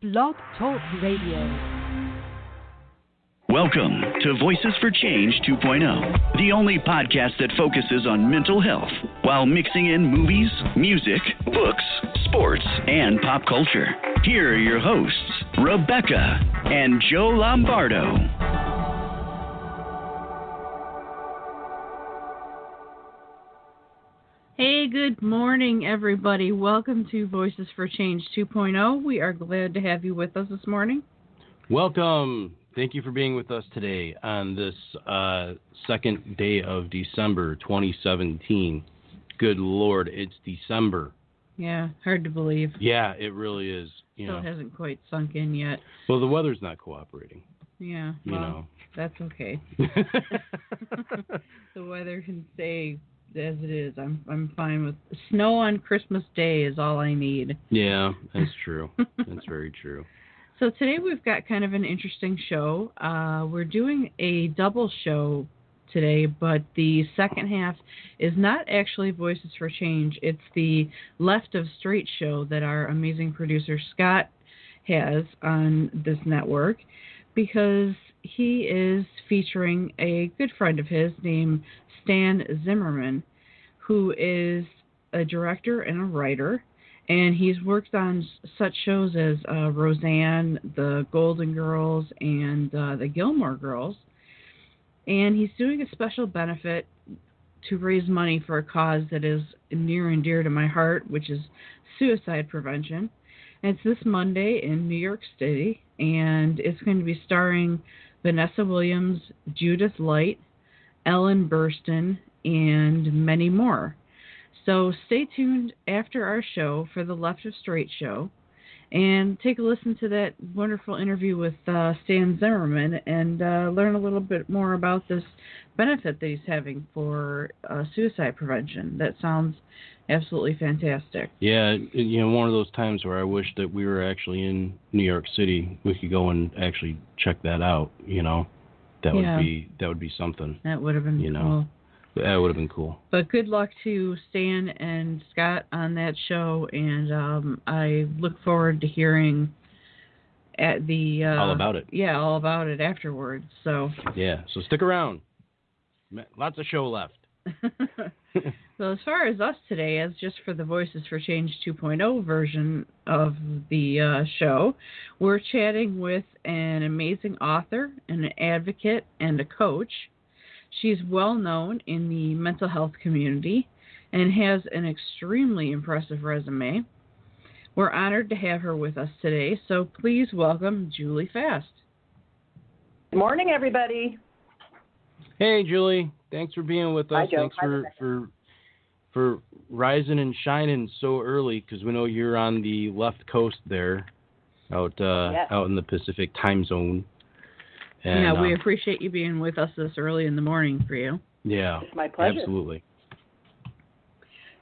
Blog Talk Radio. Welcome to Voices for Change 2.0, the only podcast that focuses on mental health while mixing in movies, music, books, sports, and pop culture. Here are your hosts, Rebecca and Joe Lombardo. Hey, good morning, everybody. Welcome to Voices for Change 2.0. We are glad to have you with us this morning. Welcome. Thank you for being with us today on this second day of December 2017. Good Lord, it's December. Yeah, hard to believe. Yeah, it really is. Still hasn't quite sunk in yet. Well, the weather's not cooperating. Yeah, well, that's okay. The weather can stay as it is. I'm fine with snow on Christmas Day is all I need. Yeah, that's true. That's very true. So today we've got kind of an interesting show. We're doing a double show today, but the second half is not actually Voices for Change. It's the Left of Straight show that our amazing producer Scott has on this network, because he is featuring a good friend of his named Stan Zimmerman, who is a director and a writer, and he's worked on such shows as Roseanne, The Golden Girls, and The Gilmore Girls. And he's doing a special benefit to raise money for a cause that is near and dear to my heart, which is suicide prevention. And it's this Monday in New York City, and it's going to be starring Vanessa Williams, Judith Light, Ellen Burstyn, and many more. So stay tuned after our show for the Left of Straight show, and take a listen to that wonderful interview with Stan Zimmerman, and learn a little bit more about this benefit that he's having for suicide prevention. That sounds absolutely fantastic. Yeah, one of those times where I wish that we were actually in New York City. We could go and actually check that out. That would be something. That would have been cool. That would have been cool. But good luck to Stan and Scott on that show, and I look forward to hearing at the all about it. Yeah, all about it afterwards. So yeah, so stick around. Lots of show left. So as far as us today, as just for the Voices for Change 2.0 version of the show, we're chatting with an amazing author, an advocate, and a coach. She's well known in the mental health community and has an extremely impressive resume. We're honored to have her with us today, so please welcome Julie Fast. Good morning, everybody. Hey, Julie. Thanks for being with us. Hi, Joe. Thanks for rising and shining so early, because we know you're on the left coast there, out in the Pacific time zone. And, we appreciate you being with us this early in the morning for you. Yeah, it's my pleasure. Absolutely.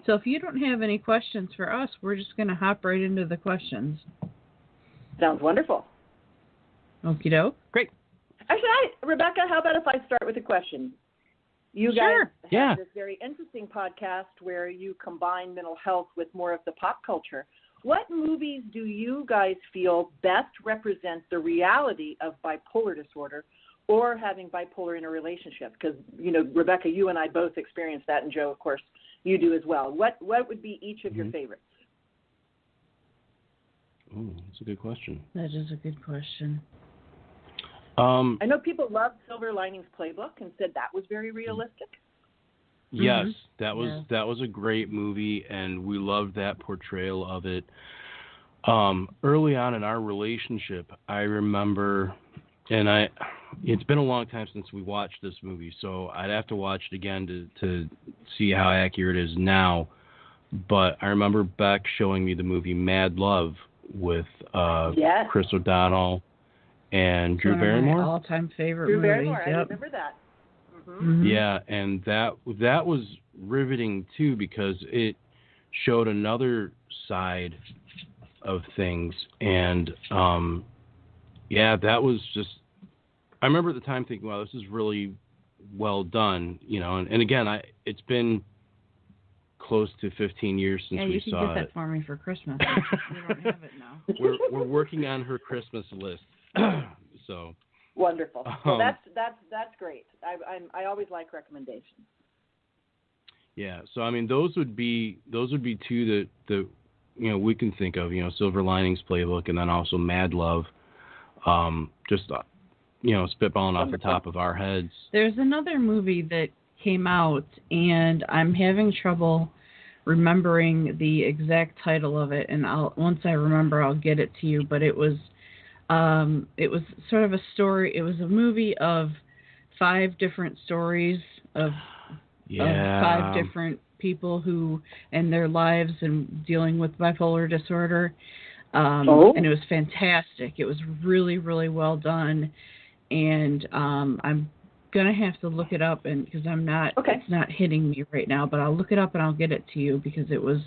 So if you don't have any questions for us, we're just going to hop right into the questions. Sounds wonderful. Okie doke. Great. Actually, Rebecca, how about if I start with a question? You guys have this very interesting podcast where you combine mental health with more of the pop culture. What movies do you guys feel best represent the reality of bipolar disorder or having bipolar in a relationship? Because, Rebecca, you and I both experienced that, and Joe, of course, you do as well. What would be each of your favorites? Oh, that's a good question. That is a good question. I know people loved Silver Linings Playbook and said that was very realistic. Yes, that was a great movie, and we loved that portrayal of it. Early on in our relationship, I remember, and it's been a long time since we watched this movie, so I'd have to watch it again to see how accurate it is now. But I remember Beck showing me the movie Mad Love with Chris O'Donnell and Drew Barrymore. My all-time favorite Drew movie. Barrymore, I remember that. Mm-hmm. Yeah, and that was riveting too, because it showed another side of things, and that was just. I remember at the time thinking, "Wow, this is really well done," and again, it's been close to 15 years since we saw it. Yeah, you can get that for me for Christmas. We don't have it now. We're working on her Christmas list. So wonderful. Well, that's great. I always like recommendations. Yeah, so I mean, those would be two that we can think of. Silver Linings Playbook, and then also Mad Love. Just spitballing off the top of our heads. There's another movie that came out, and I'm having trouble remembering the exact title of it. And once I remember, I'll get it to you. But it was sort of a story. It was a movie of 5 different stories of 5 different people who and their lives and dealing with bipolar disorder. And it was fantastic. It was really, really well done. And I'm gonna have to look it up, and because it's not hitting me right now. But I'll look it up and I'll get it to you because it was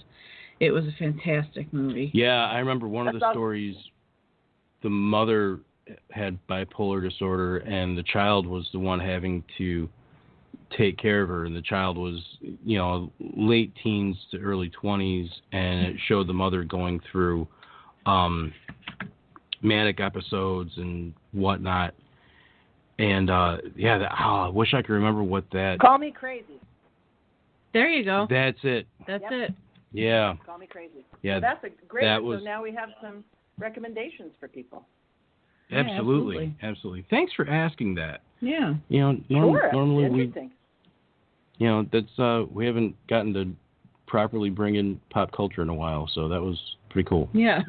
a fantastic movie. Yeah, I remember one of the stories. The mother had bipolar disorder, and the child was the one having to take care of her. And the child was, late teens to early 20s, and it showed the mother going through manic episodes and whatnot. And I wish I could remember what that. Call Me Crazy. There you go. That's it. That's it. Yeah. Call Me Crazy. Yeah. So that's a great. So now we have some recommendations for people. Absolutely. Thanks for asking that. Yeah. Normally that's we haven't gotten to properly bring in pop culture in a while, so that was pretty cool. Yeah.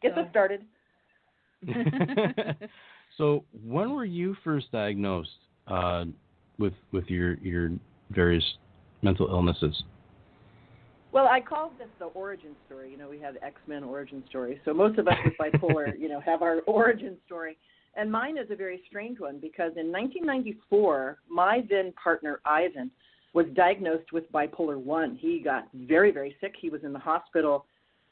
Get us started. So, when were you first diagnosed with your various mental illnesses? Well, I call this the origin story. We have X-Men origin story. So most of us with bipolar, have our origin story. And mine is a very strange one because in 1994, my then partner, Ivan, was diagnosed with bipolar 1. He got very, very sick. He was in the hospital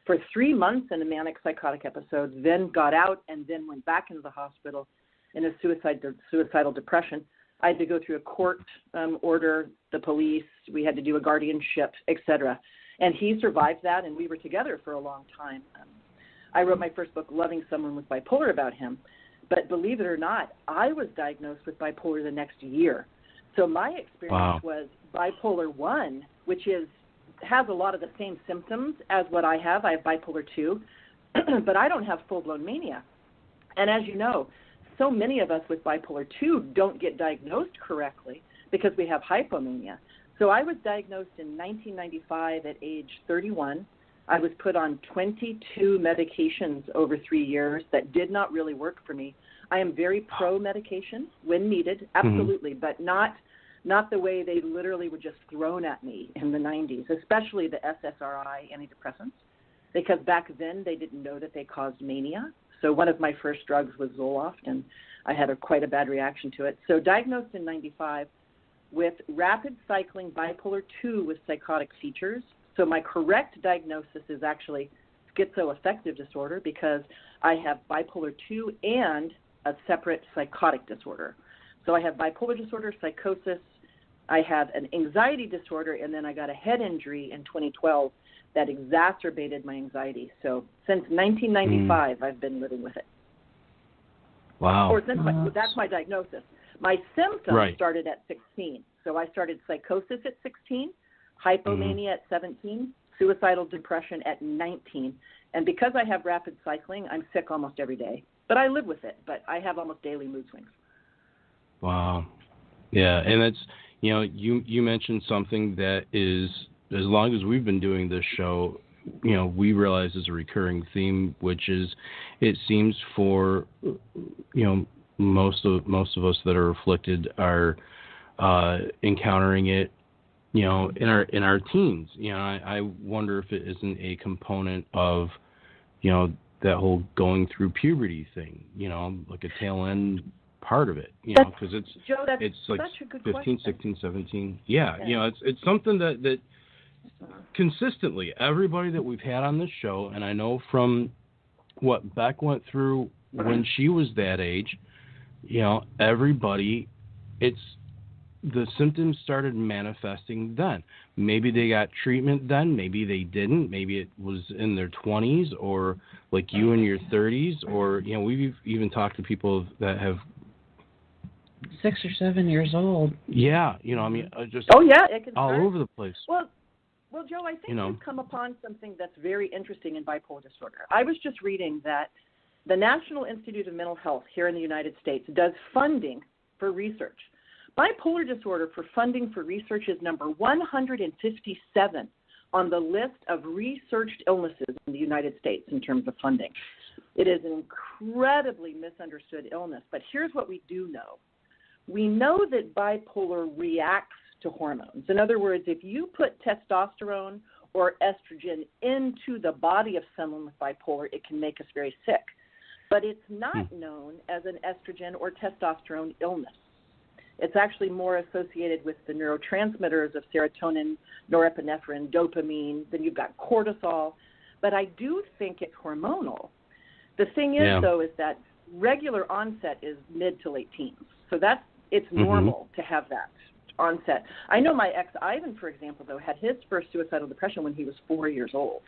for 3 months in a manic psychotic episode, then got out and then went back into the hospital in a suicidal depression. I had to go through a court order, the police. We had to do a guardianship, etc. And he survived that, and we were together for a long time. I wrote my first book, Loving Someone with Bipolar, about him. But believe it or not, I was diagnosed with bipolar the next year. So my experience was bipolar 1, which has a lot of the same symptoms as what I have. I have bipolar 2, but I don't have full-blown mania. And as you know, so many of us with bipolar 2 don't get diagnosed correctly because we have hypomania. So I was diagnosed in 1995 at age 31. I was put on 22 medications over 3 years that did not really work for me. I am very pro-medication when needed, absolutely, but not the way they literally were just thrown at me in the 90s, especially the SSRI antidepressants, because back then they didn't know that they caused mania. So one of my first drugs was Zoloft, and I had quite a bad reaction to it. So diagnosed in 95 with rapid cycling bipolar 2 with psychotic features. So my correct diagnosis is actually schizoaffective disorder because I have bipolar 2 and a separate psychotic disorder. So I have bipolar disorder, psychosis, I have an anxiety disorder, and then I got a head injury in 2012 that exacerbated my anxiety. So since 1995, I've been living with it. Wow. Or that's my diagnosis. My symptoms started at 16. So I started psychosis at 16, hypomania at 17, suicidal depression at 19. And because I have rapid cycling, I'm sick almost every day. But I live with it. But I have almost daily mood swings. Wow. Yeah, and that's, you mentioned something that is, as long as we've been doing this show, we realize is a recurring theme, which is it seems for, most of us that are afflicted are encountering it, in our teens. I wonder if it isn't a component of, that whole going through puberty thing, like a tail end part of it, because it's Joe, it's like such a good 15, question. 16, 17. Yeah, it's something that consistently everybody that we've had on this show, and I know from what Beck went through when she was that age, everybody, it's the symptoms started manifesting then. Maybe they got treatment then, maybe they didn't. Maybe it was in their 20s, or like you in your 30s, or, you know, we've even talked to people that have 6 or 7 years old. Yeah, you know, I mean, just it can all start. over the place. Well, Joe, I think you've come upon something that's very interesting in bipolar disorder. I was just reading that the National Institute of Mental Health here in the United States does funding for research. Bipolar disorder for funding for research is number 157 on the list of researched illnesses in the United States in terms of funding. It is an incredibly misunderstood illness, but here's what we do know. We know that bipolar reacts to hormones. In other words, if you put testosterone or estrogen into the body of someone with bipolar, it can make us very sick. But it's not known as an estrogen or testosterone illness. It's actually more associated with the neurotransmitters of serotonin, norepinephrine, dopamine. Then you've got cortisol. But I do think it's hormonal. The thing is, though, is that regular onset is mid to late teens. So it's normal to have that onset. I know my ex, Ivan, for example, though, had his first suicidal depression when he was 4 years old.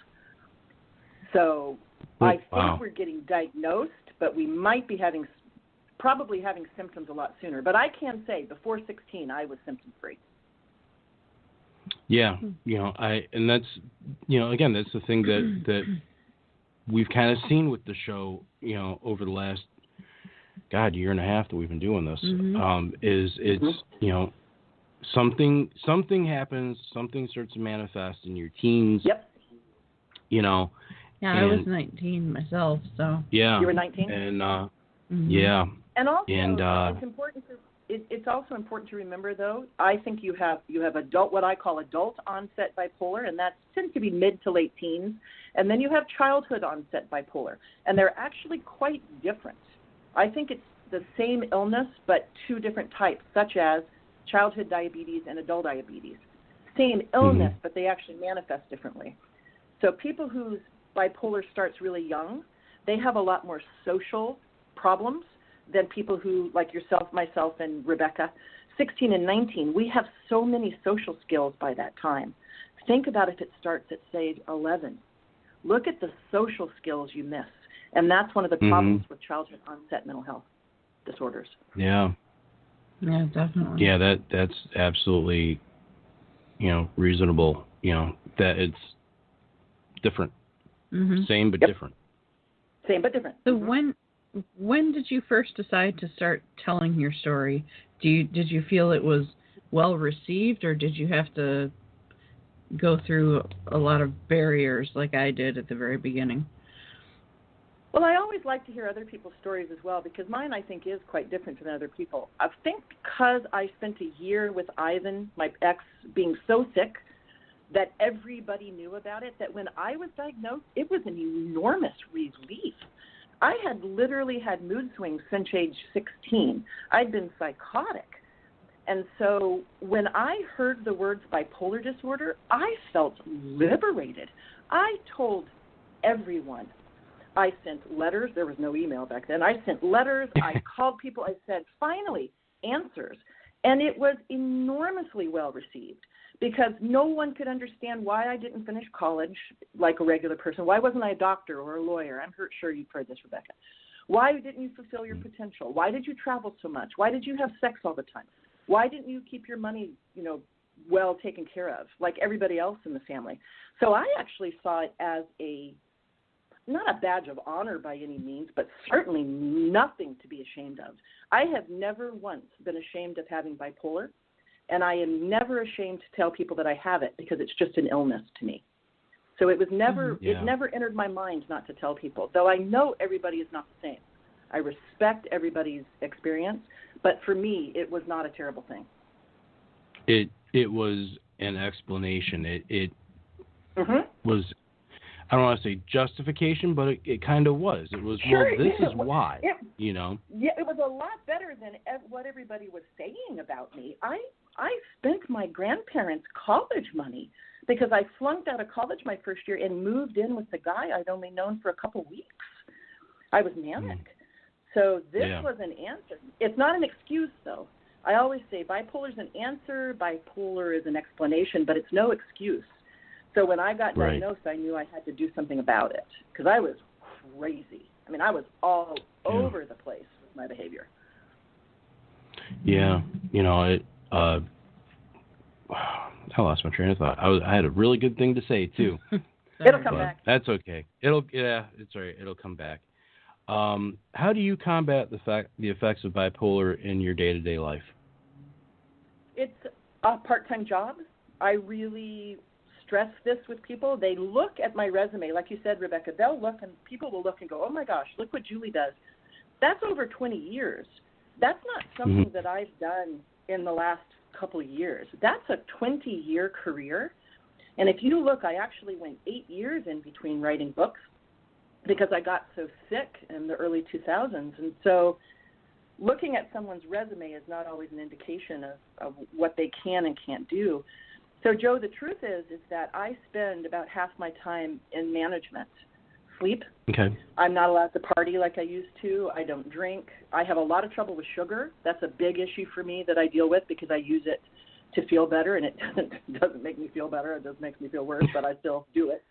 So I think we're getting diagnosed, but we might be probably having symptoms a lot sooner. But I can say before 16, I was symptom-free. Yeah, you know, and that's, you know, again, that's the thing that we've kind of seen with the show, you know, over the last, year and a half that we've been doing this, is it's, you know, something happens, something starts to manifest in your teens. Yep. You know. Yeah, I was 19 myself, so. Yeah. You were 19? And yeah. And also, and it's also important to remember, though. I think you have what I call adult onset bipolar, and that tends to be mid to late teens, and then you have childhood onset bipolar, and they're actually quite different. I think it's the same illness, but two different types, such as childhood diabetes and adult diabetes. Same illness, but they actually manifest differently. So people whose bipolar starts really young, they have a lot more social problems than people who, like yourself, myself, and Rebecca, 16 and 19. We have so many social skills by that time. Think about if it starts at, say, 11. Look at the social skills you miss. And that's one of the problems with childhood onset mental health disorders. Yeah. Yeah, definitely. Yeah, that's absolutely, you know, reasonable. You know, that it's different. Same but different. Same but different. So when did you first decide to start telling your story? Did you feel it was well received, or did you have to go through a lot of barriers like I did at the very beginning? Well, I always like to hear other people's stories as well, because mine, I think, is quite different than other people. I think because I spent a year with Ivan, my ex, being so sick that everybody knew about it, that when I was diagnosed, it was an enormous relief. I had literally had mood swings since age 16. I'd been psychotic. And so when I heard the words bipolar disorder, I felt liberated. I told everyone. I sent letters. There was no email back then. I sent letters. I called people. I said, finally, answers. And it was enormously well received, because no one could understand why I didn't finish college like a regular person. Why wasn't I a doctor or a lawyer? I'm sure you've heard this, Rebecca. Why didn't you fulfill your potential? Why did you travel so much? Why did you have sex all the time? Why didn't you keep your money, you know, well taken care of like everybody else in the family? So I actually saw it as not a badge of honor by any means, but certainly nothing to be ashamed of. I have never once been ashamed of having bipolar, and I am never ashamed to tell people that I have it, because it's just an illness to me. So it was never, it never entered my mind not to tell people, though I know everybody is not the same. I respect everybody's experience, but for me, it was not a terrible thing. It was an explanation. It was, I don't want to say justification, but it kind of was. It was, well, this is why, you know. Yeah, it was a lot better than what everybody was saying about me. I spent my grandparents' college money because I flunked out of college my first year and moved in with the guy I'd only known for a couple weeks. I was manic. So this was an answer. It's not an excuse, though. I always say bipolar is an answer, bipolar is an explanation, but it's no excuse. So when I got diagnosed, I knew I had to do something about it because I was crazy. I mean, I was all over the place with my behavior. Yeah, I lost my train of thought. I had a really good thing to say too. It'll come back. That's okay. It's all right. It'll come back. How do you combat the effects of bipolar in your day-to-day life? It's a part-time job. I really stress this with people. They look at my resume, like you said, Rebecca. They'll look, and people will look and go, "Oh my gosh, look what Julie does." That's over 20 years. That's not something that I've done in the last couple of years. That's a 20-year career. And if you look, I actually went 8 years in between writing books because I got so sick in the early 2000s. And so looking at someone's resume is not always an indication of what they can and can't do. So, Joe, the truth is that I spend about half my time in management. Sleep. Okay. I'm not allowed to party like I used to. I don't drink. I have a lot of trouble with sugar. That's a big issue for me that I deal with because I use it to feel better, and it doesn't make me feel better. It just makes me feel worse, but I still do it.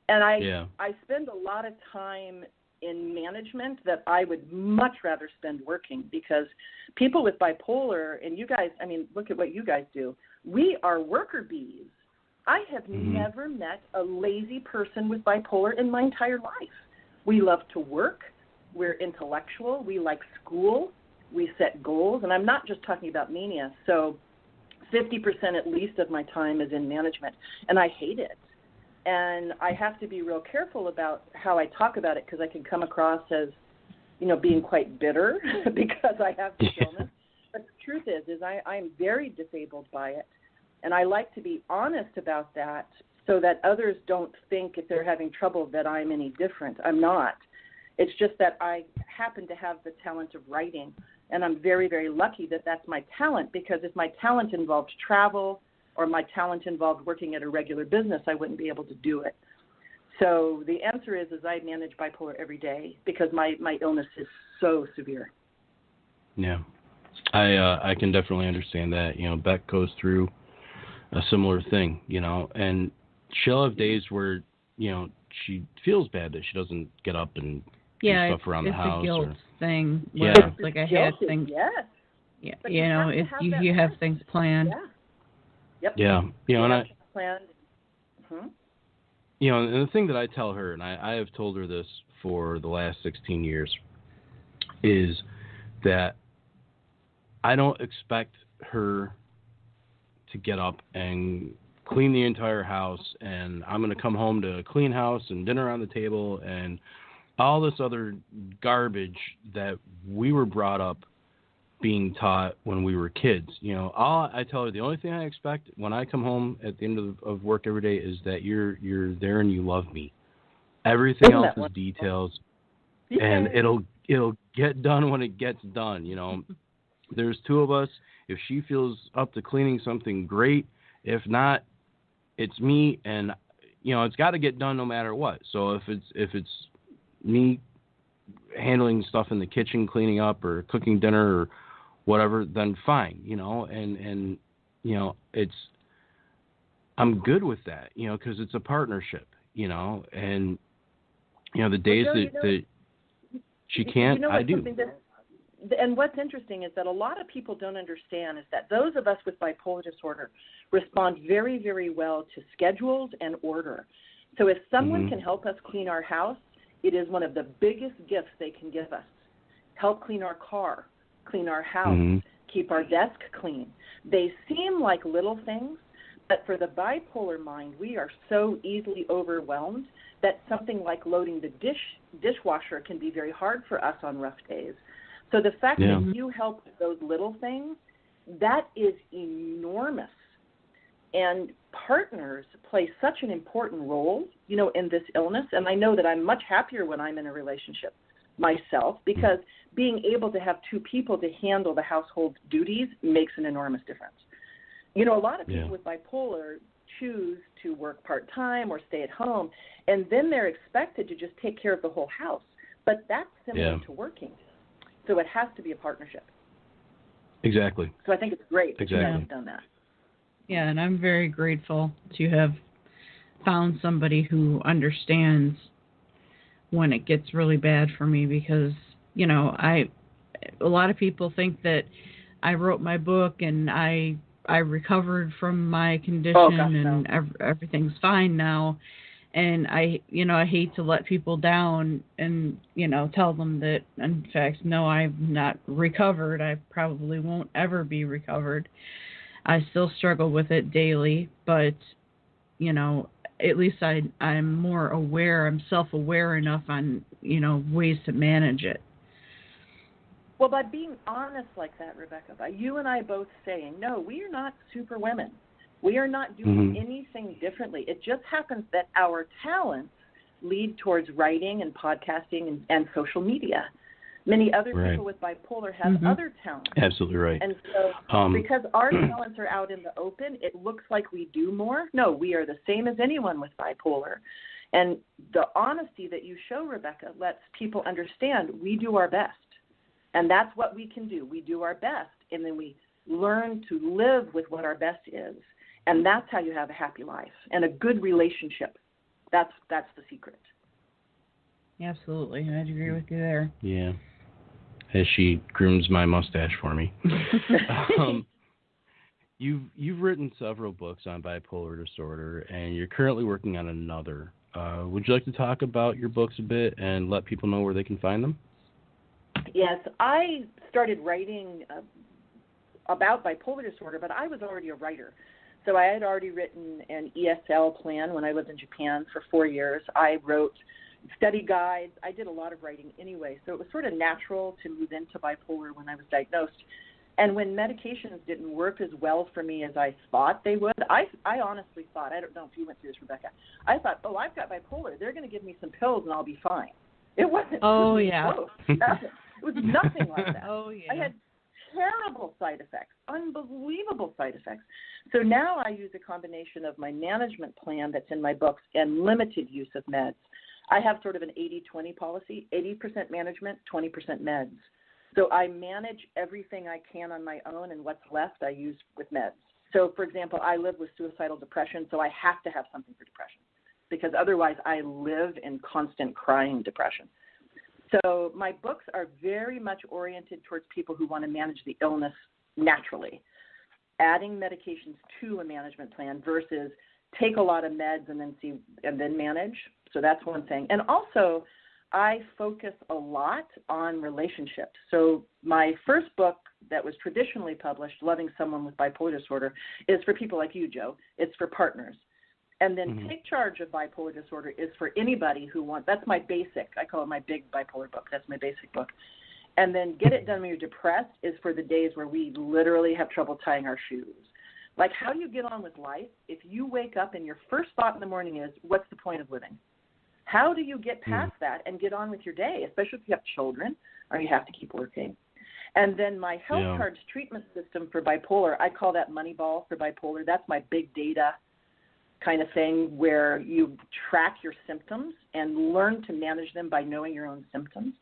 And I spend a lot of time in management that I would much rather spend working because people with bipolar, and you guys, I mean, look at what you guys do. We are worker bees. I have never met a lazy person with bipolar in my entire life. We love to work. We're intellectual. We like school. We set goals. And I'm not just talking about mania. So 50% at least of my time is in management, and I hate it. And I have to be real careful about how I talk about it because I can come across as, being quite bitter because I have this illness. But the truth is I'm very disabled by it. And I like to be honest about that so that others don't think if they're having trouble that I'm any different. I'm not. It's just that I happen to have the talent of writing, and I'm very, very lucky that that's my talent because if my talent involved travel or my talent involved working at a regular business, I wouldn't be able to do it. So the answer is I manage bipolar every day because my illness is so severe. Yeah, I can definitely understand that. Beck goes through a similar thing, and she'll have days where, she feels bad that she doesn't get up and do stuff around the house. It's a guilt thing. Yeah. It's like I had things. Yes. Yeah. If you have things planned. Yeah. Yep. Yeah. And planned. And the thing that I tell her, and I have told her this for the last 16 years, is that I don't expect her to get up and clean the entire house, and I'm going to come home to a clean house and dinner on the table and all this other garbage that we were brought up being taught when we were kids. I tell her the only thing I expect when I come home at the end of work every day is that you're there and you love me. Everything else is details, and it'll get done when it gets done. There's two of us. If she feels up to cleaning something, great. If not, it's me, and it's got to get done no matter what. So if it's me handling stuff in the kitchen, cleaning up or cooking dinner or whatever, then fine. And it's I'm good with that. Because it's a partnership. And the days that she can't, I do. And what's interesting is that a lot of people don't understand is that those of us with bipolar disorder respond very, very well to schedules and order. So if someone can help us clean our house, it is one of the biggest gifts they can give us. Help clean our car, clean our house, keep our desk clean. They seem like little things, but for the bipolar mind, we are so easily overwhelmed that something like loading the dishwasher can be very hard for us on rough days. So the fact that you help with those little things, that is enormous. And partners play such an important role, in this illness. And I know that I'm much happier when I'm in a relationship myself because being able to have two people to handle the household duties makes an enormous difference. A lot of people with bipolar choose to work part-time or stay at home, and then they're expected to just take care of the whole house. But that's similar to working. So it has to be a partnership. Exactly. So I think it's great that you exactly. guys have done that. Yeah, and I'm very grateful to have found somebody who understands when it gets really bad for me, because, you know, a lot of people think that I wrote my book and I recovered from my condition everything's fine now. And I hate to let people down and, tell them that, in fact, no, I've not recovered. I probably won't ever be recovered. I still struggle with it daily, but, at least I'm more aware. I'm self-aware enough on, ways to manage it. Well, by being honest like that, Rebecca, by you and I both saying, no, we are not super women. We are not doing anything differently. It just happens that our talents lead towards writing and podcasting and social media. Many other people with bipolar have other talents. Absolutely right. And so because our talents are out in the open, it looks like we do more. No, we are the same as anyone with bipolar. And the honesty that you show, Rebecca, lets people understand we do our best. And that's what we can do. We do our best, and then we learn to live with what our best is. And that's how you have a happy life and a good relationship. That's the secret. Absolutely. I'd agree with you there. Yeah. As she grooms my mustache for me. You've written several books on bipolar disorder, and you're currently working on another. Would you like to talk about your books a bit and let people know where they can find them? Yes, I started writing about bipolar disorder, but I was already a writer. So I had already written an ESL plan when I was in Japan for 4 years. I wrote study guides. I did a lot of writing anyway, so it was sort of natural to move into bipolar when I was diagnosed. And when medications didn't work as well for me as I thought they would, I honestly thought, I don't know if you went through this, Rebecca, I thought, I've got bipolar. They're going to give me some pills and I'll be fine. It wasn't. Oh, yeah. Close. It was nothing like that. Oh, yeah. I had terrible side effects, unbelievable side effects. So now I use a combination of my management plan that's in my books and limited use of meds. I have sort of an 80-20 policy, 80% management, 20% meds. So I manage everything I can on my own, and what's left I use with meds. So, for example, I live with suicidal depression, so I have to have something for depression because otherwise I live in constant crying depression. So my books are very much oriented towards people who want to manage the illness naturally, adding medications to a management plan versus take a lot of meds and then manage. So that's one thing. And also, I focus a lot on relationships. So my first book that was traditionally published, Loving Someone with Bipolar Disorder, is for people like you, Joe. It's for partners. And then Take Charge of Bipolar Disorder is for anybody who wants. That's my basic. I call it my big bipolar book. That's my basic book. And then Get It Done When You're Depressed is for the days where we literally have trouble tying our shoes. Like, how do you get on with life if you wake up and your first thought in the morning is, what's the point of living? How do you get past that and get on with your day, especially if you have children or you have to keep working? And then my health cards treatment system for bipolar, I call that Moneyball for bipolar. That's my big data kind of thing where you track your symptoms and learn to manage them by knowing your own symptoms.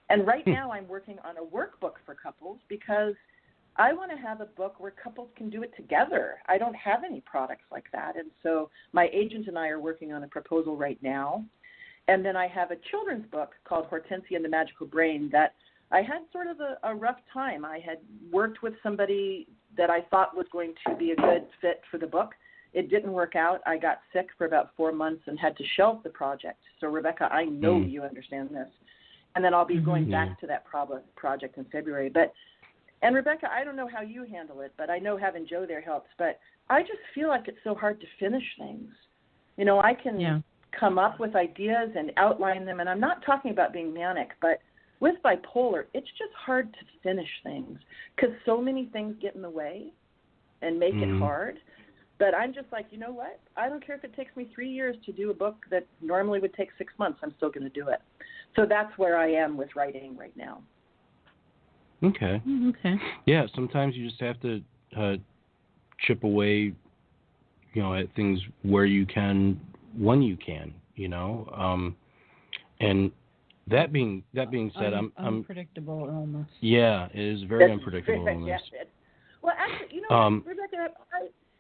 And right now I'm working on a workbook for couples because I want to have a book where couples can do it together. I don't have any products like that. And so my agent and I are working on a proposal right now. And then I have a children's book called Hortensia and the Magical Brain that I had sort of a rough time. I had worked with somebody that I thought was going to be a good fit for the book. It didn't work out. I got sick for about 4 months and had to shelve the project. So, Rebecca, I know you understand this. And then I'll be going back to that project in February. And, Rebecca, I don't know how you handle it, but I know having Joe there helps. But I just feel like it's so hard to finish things. You know, I can come up with ideas and outline them, and I'm not talking about being manic, but with bipolar, it's just hard to finish things because so many things get in the way and make it hard. But I'm just like, you know what? I don't care if it takes me 3 years to do a book that normally would take 6 months. I'm still going to do it. So that's where I am with writing right now. Okay. Okay. Yeah, sometimes you just have to chip away, at things where you can, when you can, and That being said, I'm unpredictable illness. Yeah, it is very unpredictable illness. Well, actually, Rebecca,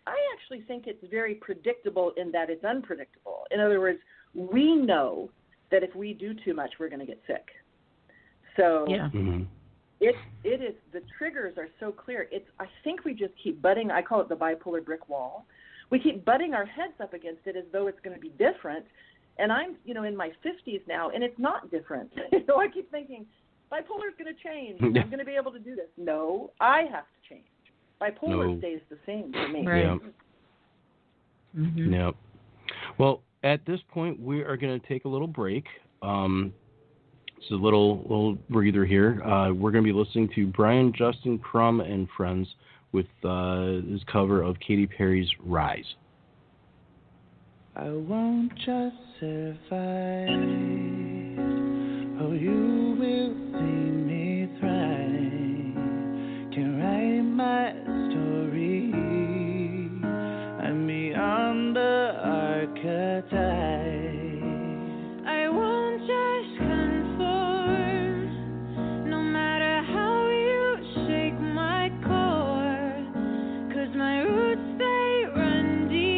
I actually think it's very predictable in that it's unpredictable. In other words, we know that if we do too much, we're going to get sick. So it is, the triggers are so clear. I think we just keep butting. I call it the bipolar brick wall. We keep butting our heads up against it as though it's going to be different. And I'm, in my 50s now, and it's not different. So I keep thinking, bipolar is going to change. I'm going to be able to do this. No, I have to change. Bipolar stays the same for me. Right. Yep. Well, at this point, we are going to take a little break. It's a little breather here. We're going to be listening to Brian Justin Crum and Friends with his cover of Katy Perry's Rise. I won't just survive, oh, you will see me thrive, can write my story, I'm beyond the archetype. I won't just conform, no matter how you shake my core, 'cause my roots, they run deep.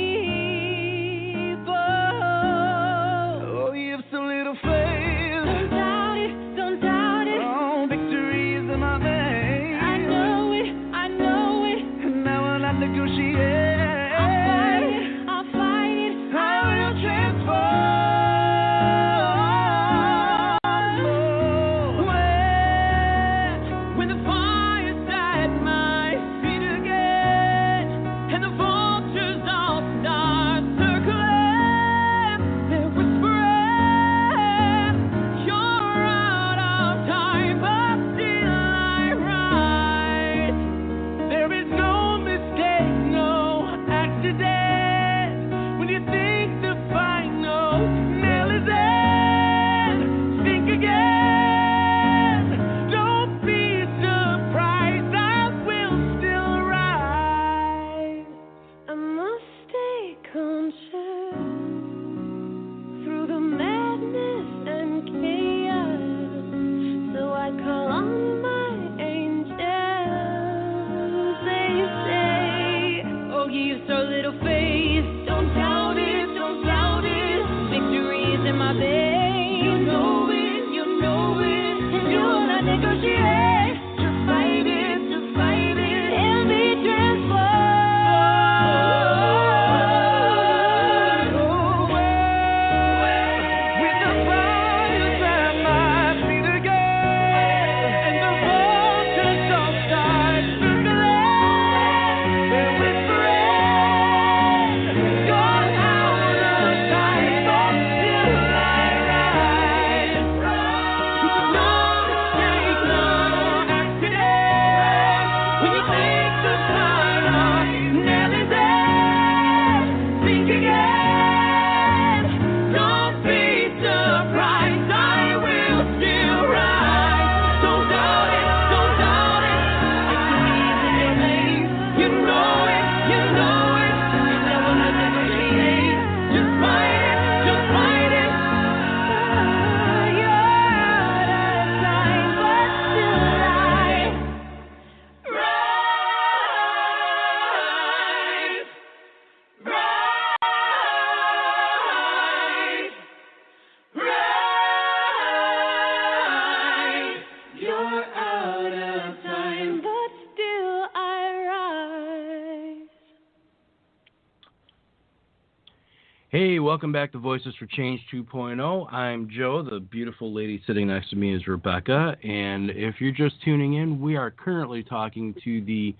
Hey, welcome back to Voices for Change 2.0. I'm Joe. The beautiful lady sitting next to me is Rebecca. And if you're just tuning in, we are currently talking to the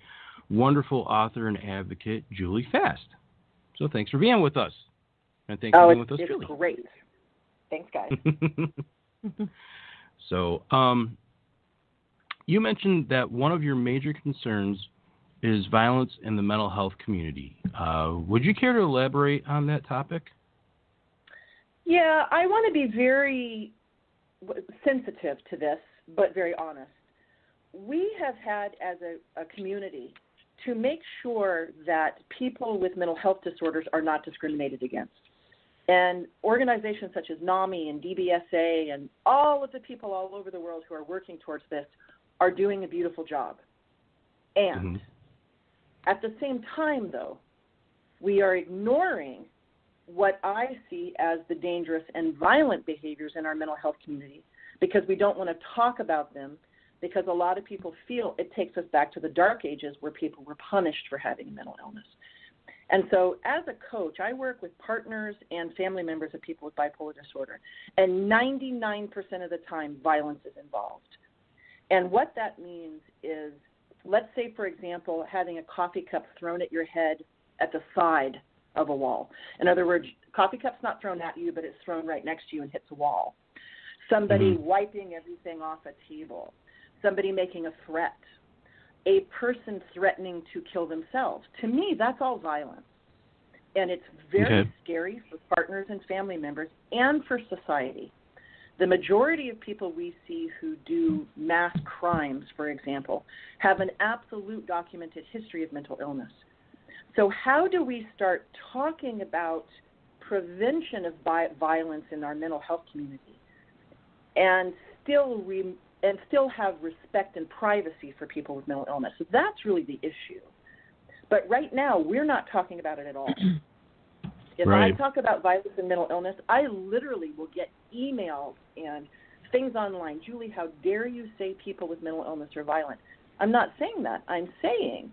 wonderful author and advocate, Julie Fast. So thanks for being with us. And thanks for being with us, Julie. It's great. Thanks, guys. So, you mentioned that one of your major concerns is violence in the mental health community. Would you care to elaborate on that topic? Yeah, I want to be very sensitive to this, but very honest. We have had, as a community, to make sure that people with mental health disorders are not discriminated against. And organizations such as NAMI and DBSA and all of the people all over the world who are working towards this are doing a beautiful job. And at the same time, though, we are ignoring what I see as the dangerous and violent behaviors in our mental health community because we don't want to talk about them, because a lot of people feel it takes us back to the dark ages where people were punished for having a mental illness. And so as a coach, I work with partners and family members of people with bipolar disorder, and 99% of the time violence is involved. And what that means is, let's say, for example, having a coffee cup thrown at your head at the side of a wall. In other words, coffee cup's not thrown at you, but it's thrown right next to you and hits a wall. Somebody wiping everything off a table. Somebody making a threat. A person threatening to kill themselves. To me, that's all violence. And it's very scary for partners and family members and for society. The majority of people we see who do mass crimes, for example, have an absolute documented history of mental illness. So how do we start talking about prevention of violence in our mental health community and still have respect and privacy for people with mental illness? So that's really the issue. But right now, we're not talking about it at all. If I talk about violence and mental illness, I literally will get emails and things online. Julie, how dare you say people with mental illness are violent? I'm not saying that. I'm saying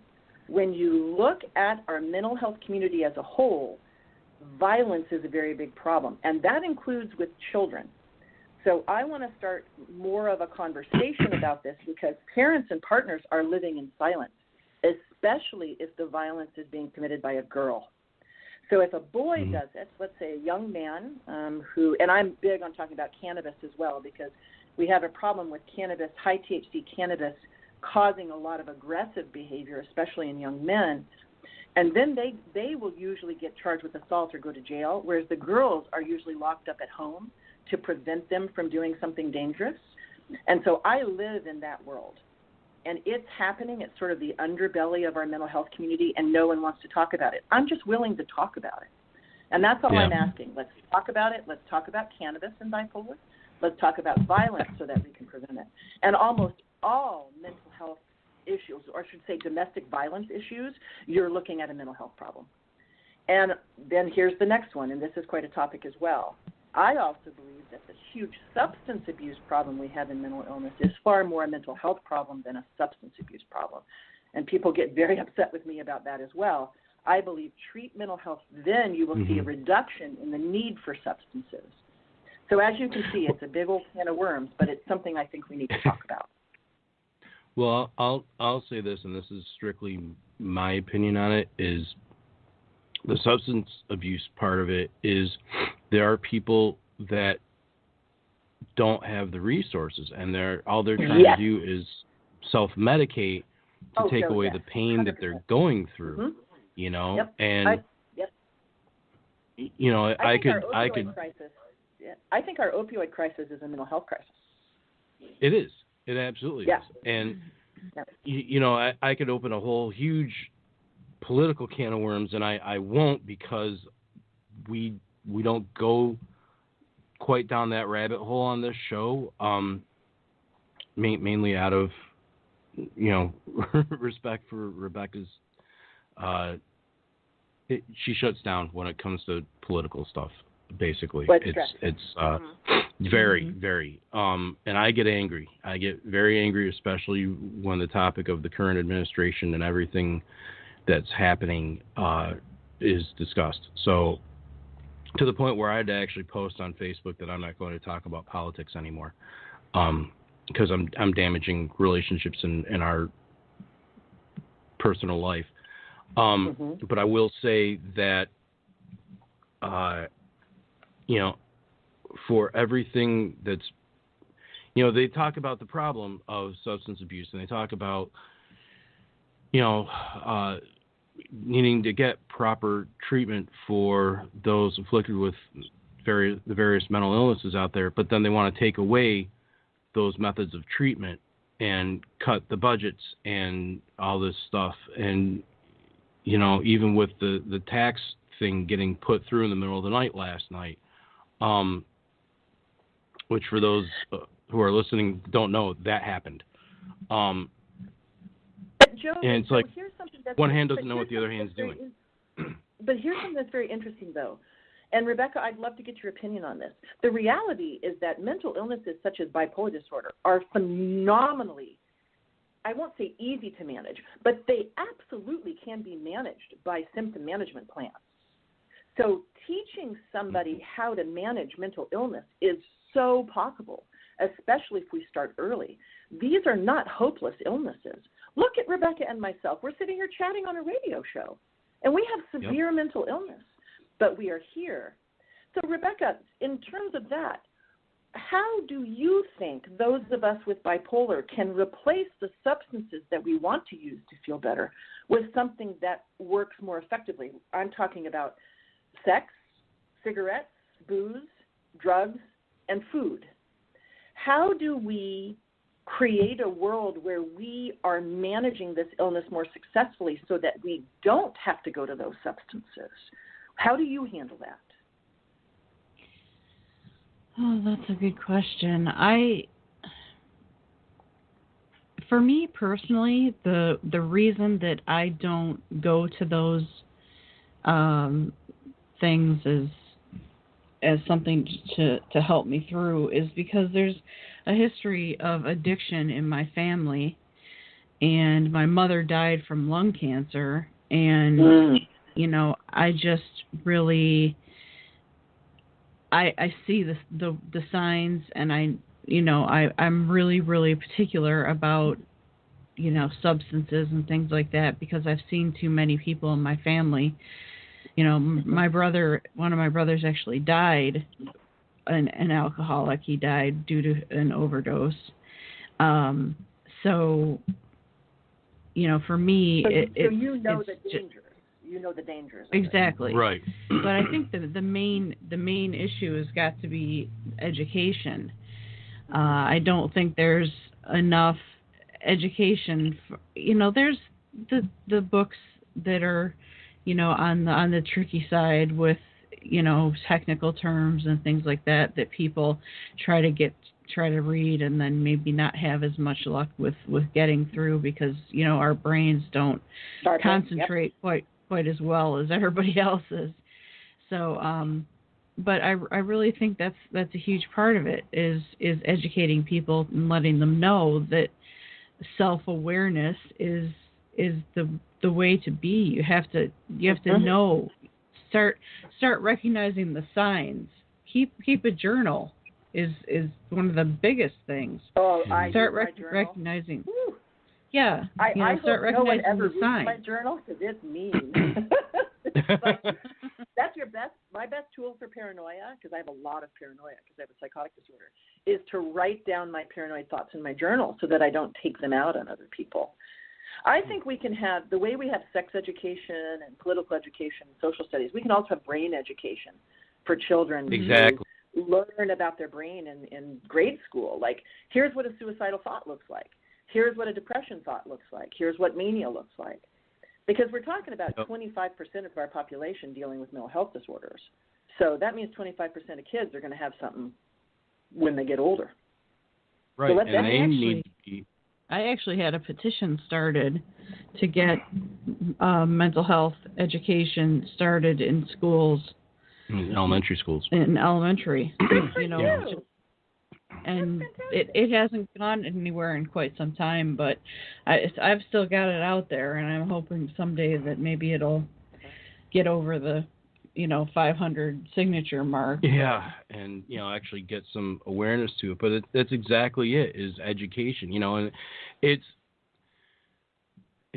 when you look at our mental health community as a whole, violence is a very big problem, and that includes with children. So I want to start more of a conversation about this because parents and partners are living in silence, especially if the violence is being committed by a girl. So if a boy does it, let's say a young man who, and I'm big on talking about cannabis as well because we have a problem with cannabis, high THC cannabis, causing a lot of aggressive behavior, especially in young men. And then they will usually get charged with assault or go to jail, whereas the girls are usually locked up at home to prevent them from doing something dangerous. And so I live in that world. And it's happening. It's sort of the underbelly of our mental health community, and no one wants to talk about it. I'm just willing to talk about it. And that's all I'm asking. Let's talk about it. Let's talk about cannabis and bipolar. Let's talk about violence so that we can prevent it. And almost all mental health issues, or I should say domestic violence issues, you're looking at a mental health problem. And then here's the next one, and this is quite a topic as well. I also believe that the huge substance abuse problem we have in mental illness is far more a mental health problem than a substance abuse problem. And people get very upset with me about that as well. I believe treat mental health, then you will see a reduction in the need for substances. So as you can see, it's a big old can of worms, but it's something I think we need to talk about. Well, I'll say this, and this is strictly my opinion on it, is the substance abuse part of it is there are people that don't have the resources, and all they're trying to do is self-medicate to take away the pain 100%. That they're going through, you know, and you know, I could. Crisis. Yeah. I think our opioid crisis is a mental health crisis. It is. It absolutely is. And you know, I could open a whole huge political can of worms, and I won't because we don't go quite down that rabbit hole on this show, mainly out of, you know, respect for Rebecca's. She shuts down when it comes to political stuff. Basically, it's very, very, and I get angry. I get very angry, especially when the topic of the current administration and everything that's happening is discussed. So, to the point where I had to actually post on Facebook that I'm not going to talk about politics anymore, because I'm damaging relationships in our personal life. But I will say that, you know, for everything that's, you know, they talk about the problem of substance abuse, and they talk about, you know, needing to get proper treatment for those afflicted with the various mental illnesses out there, but then they want to take away those methods of treatment and cut the budgets and all this stuff. And, you know, even with the tax thing getting put through in the middle of the night last night, which for those who are listening don't know, that happened. Joe, and it's like here's something that's, one hand doesn't know what the other hand's doing. But here's something that's very interesting, though. And, Rebecca, I'd love to get your opinion on this. The reality is that mental illnesses such as bipolar disorder are phenomenally, I won't say easy to manage, but they absolutely can be managed by symptom management plans. So teaching somebody how to manage mental illness is so possible, especially if we start early. These are not hopeless illnesses. Look at Rebecca and myself. We're sitting here chatting on a radio show, and we have severe mental illness, but we are here. So, Rebecca, in terms of that, how do you think those of us with bipolar can replace the substances that we want to use to feel better with something that works more effectively? I'm talking about sex, cigarettes, booze, drugs, and food. How do we create a world where we are managing this illness more successfully so that we don't have to go to those substances? How do you handle that? Oh, that's a good question. For me personally, the reason that I don't go to those things as something to help me through is because there's a history of addiction in my family, and my mother died from lung cancer, and you know, I just really I see the signs, and I'm really, really particular about, you know, substances and things like that, because I've seen too many people in my family. You know, one of my brothers actually died, an alcoholic. He died due to an overdose. So, you know, for me, you know the dangers. Exactly. Right. But I think the main issue has got to be education. I don't think there's enough education. There's the books that are, you know, on the tricky side with, you know, technical terms and things like that people try to read and then maybe not have as much luck with getting through, because, you know, our brains don't concentrate quite as well as everybody else's. So, but I really think that's a huge part of it is educating people and letting them know that self-awareness is the way to be. You have to know, start recognizing the signs. Keep a journal is one of the biggest things. Start recognizing. Woo. Yeah, I start hope no one recognizing ever the reads signs. my journal because it's mean. But that's my best tool for paranoia, because I have a lot of paranoia because I have a psychotic disorder, is to write down my paranoid thoughts in my journal so that I don't take them out on other people. I think we can have, the way we have sex education and political education and social studies, we can also have brain education for children. Exactly. To learn about their brain in grade school. Like, here's what a suicidal thought looks like. Here's what a depression thought looks like. Here's what mania looks like. Because we're talking about 25% of our population dealing with mental health disorders. So that means 25% of kids are going to have something when they get older. Right, so and they need to be... I actually had a petition started to get mental health education started in schools. In elementary schools. In elementary. You know. And it hasn't gone anywhere in quite some time, but I've still got it out there, and I'm hoping someday that maybe it'll get over the, 500 signature mark. Yeah, and, actually get some awareness to it. But that's exactly it, is education, and it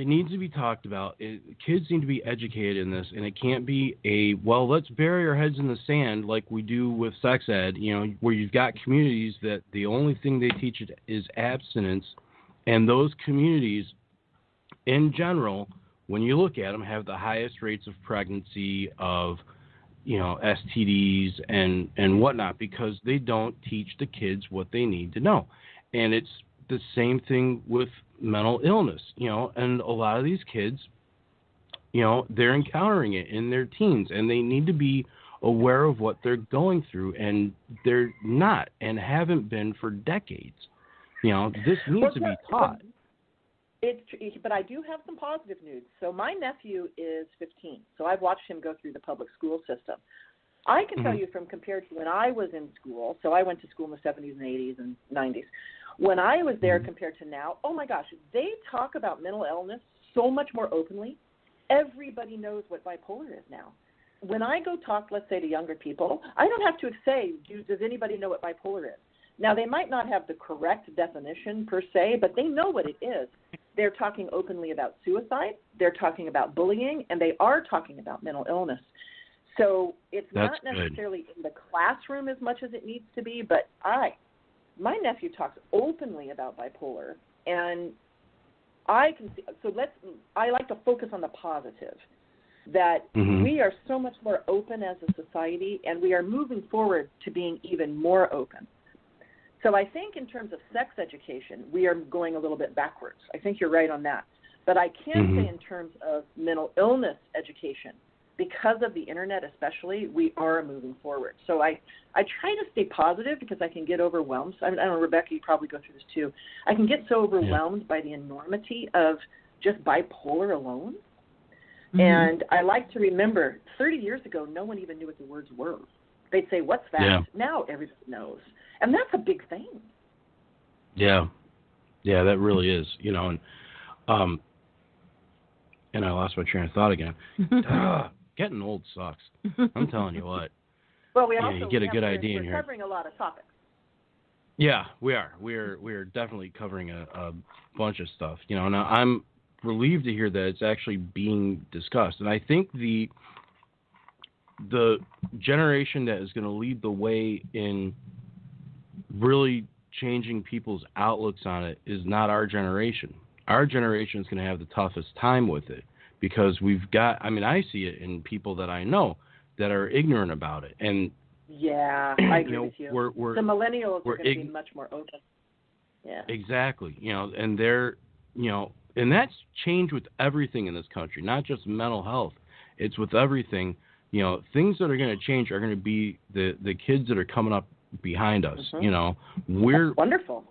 needs to be talked about. Kids need to be educated in this, and it can't be let's bury our heads in the sand like we do with sex ed, where you've got communities that the only thing they teach is abstinence, and those communities, in general, when you look at them, have the highest rates of pregnancy, of, STDs and whatnot, because they don't teach the kids what they need to know. And it's the same thing with mental illness, and a lot of these kids they're encountering it in their teens, and they need to be aware of what they're going through, and they're not and haven't been for decades. This needs to be taught. But I do have some positive news. So my nephew is 15, so I've watched him go through the public school system. I can tell you from compared to when I was in school, so I went to school in the 70s and 80s and 90s. When I was there compared to now, oh my gosh, they talk about mental illness so much more openly. Everybody knows what bipolar is now. When I go talk, let's say, to younger people, I don't have to say, does anybody know what bipolar is? Now, they might not have the correct definition per se, but they know what it is. They're talking openly about suicide, they're talking about bullying, and they are talking about mental illness. So it's not necessarily in the classroom as much as it needs to be, but my nephew talks openly about bipolar, and I can see. So I like to focus on the positive, that we are so much more open as a society, and we are moving forward to being even more open. So I think in terms of sex education, we are going a little bit backwards. I think you're right on that. But I can say in terms of mental illness education, because of the internet especially, we are moving forward. So I try to stay positive because I can get overwhelmed. I don't know, Rebecca, you probably go through this too. I can get so overwhelmed by the enormity of just bipolar alone. And I like to remember 30 years ago, no one even knew what the words were. They'd say, what's that? Yeah. Now everybody knows. And that's a big thing. Yeah. Yeah, that really is. And I lost my train of thought again. Getting old sucks. I'm telling you what. Well, you get a good idea in here. We're covering a lot of topics. Yeah, we are. We're definitely covering a bunch of stuff. Now I'm relieved to hear that it's actually being discussed, and I think the generation that is going to lead the way in really changing people's outlooks on it is not our generation. Our generation is going to have the toughest time with it because I see it in people that I know that are ignorant about it. And yeah, I agree with you. The millennials are going to be much more open. Yeah. Exactly. And they're, and that's changed with everything in this country, not just mental health. It's with everything. Things that are going to change are going to be the kids that are coming up behind us. We're That's wonderful.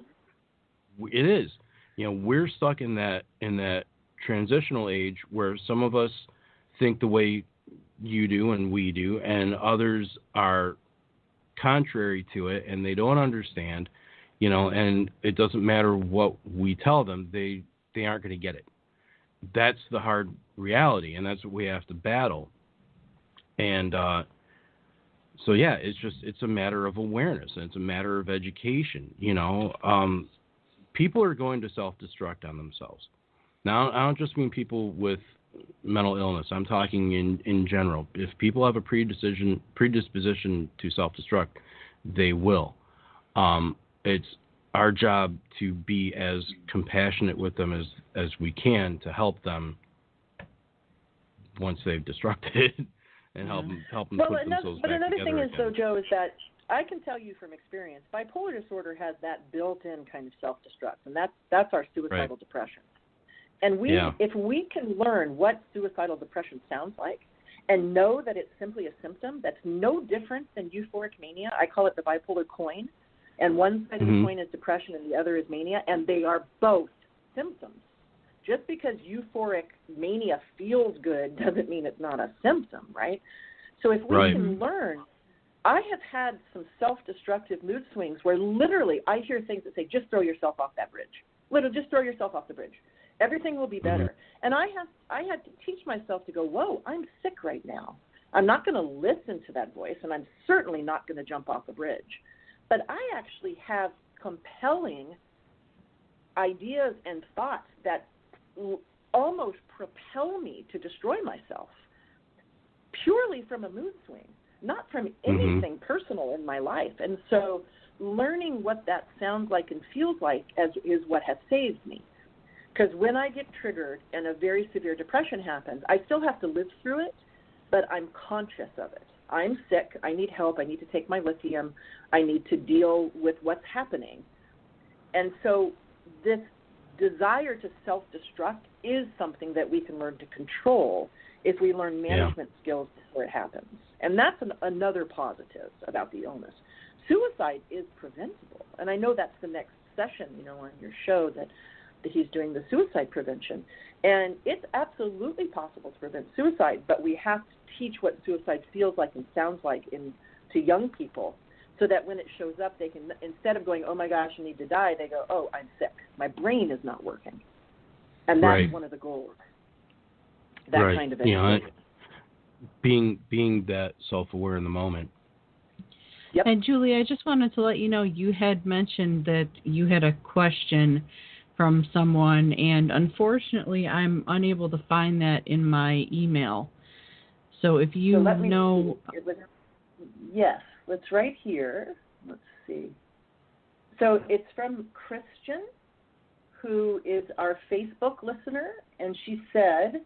It is. We're stuck in that transitional age where some of us think the way you do and we do, and others are contrary to it, and they don't understand. And it doesn't matter what we tell them, they aren't going to get it. That's the hard reality, and that's what we have to battle. And so yeah, it's a matter of awareness, and it's a matter of education. People are going to self-destruct on themselves. Now, I don't just mean people with mental illness. I'm talking in general. If people have a predisposition to self-destruct, they will. It's our job to be as compassionate with them as we can to help them once they've destructed and help them put themselves back together. But another thing is, again. though, Joe, is that I can tell you from experience, bipolar disorder has that built-in kind of self-destruct, and that's our suicidal depression. And if we can learn what suicidal depression sounds like and know that it's simply a symptom that's no different than euphoric mania, I call it the bipolar coin, and one side of the coin is depression and the other is mania, and they are both symptoms. Just because euphoric mania feels good doesn't mean it's not a symptom, right? So if we can learn, I have had some self-destructive mood swings where literally I hear things that say, just throw yourself off that bridge. Literally, just throw yourself off the bridge. Everything will be better. And I had to teach myself to go, whoa, I'm sick right now. I'm not going to listen to that voice, and I'm certainly not going to jump off the bridge. But I actually have compelling ideas and thoughts that almost propel me to destroy myself purely from a mood swing, not from anything personal in my life. And so learning what that sounds like and feels like is what has saved me. Because when I get triggered and a very severe depression happens, I still have to live through it, but I'm conscious of it. I'm sick. I need help. I need to take my lithium. I need to deal with what's happening. And so this desire to self-destruct is something that we can learn to control if we learn management skills before it happens. And that's another positive about the illness. Suicide is preventable. And I know that's the next session, on your show that he's doing the suicide prevention. And it's absolutely possible to prevent suicide, but we have to teach what suicide feels like and sounds like to young people so that when it shows up, they can, instead of going, oh, my gosh, I need to die, they go, oh, I'm sick. My brain is not working. And that's one of the goals, that kind of education. Being that self-aware in the moment. Yep. And, Julie, I just wanted to let you know you had mentioned that you had a question from someone, and unfortunately I'm unable to find that in my email. So if you know... Yes, it's right here. Let's see. So it's from Christian, who is our Facebook listener, and she said,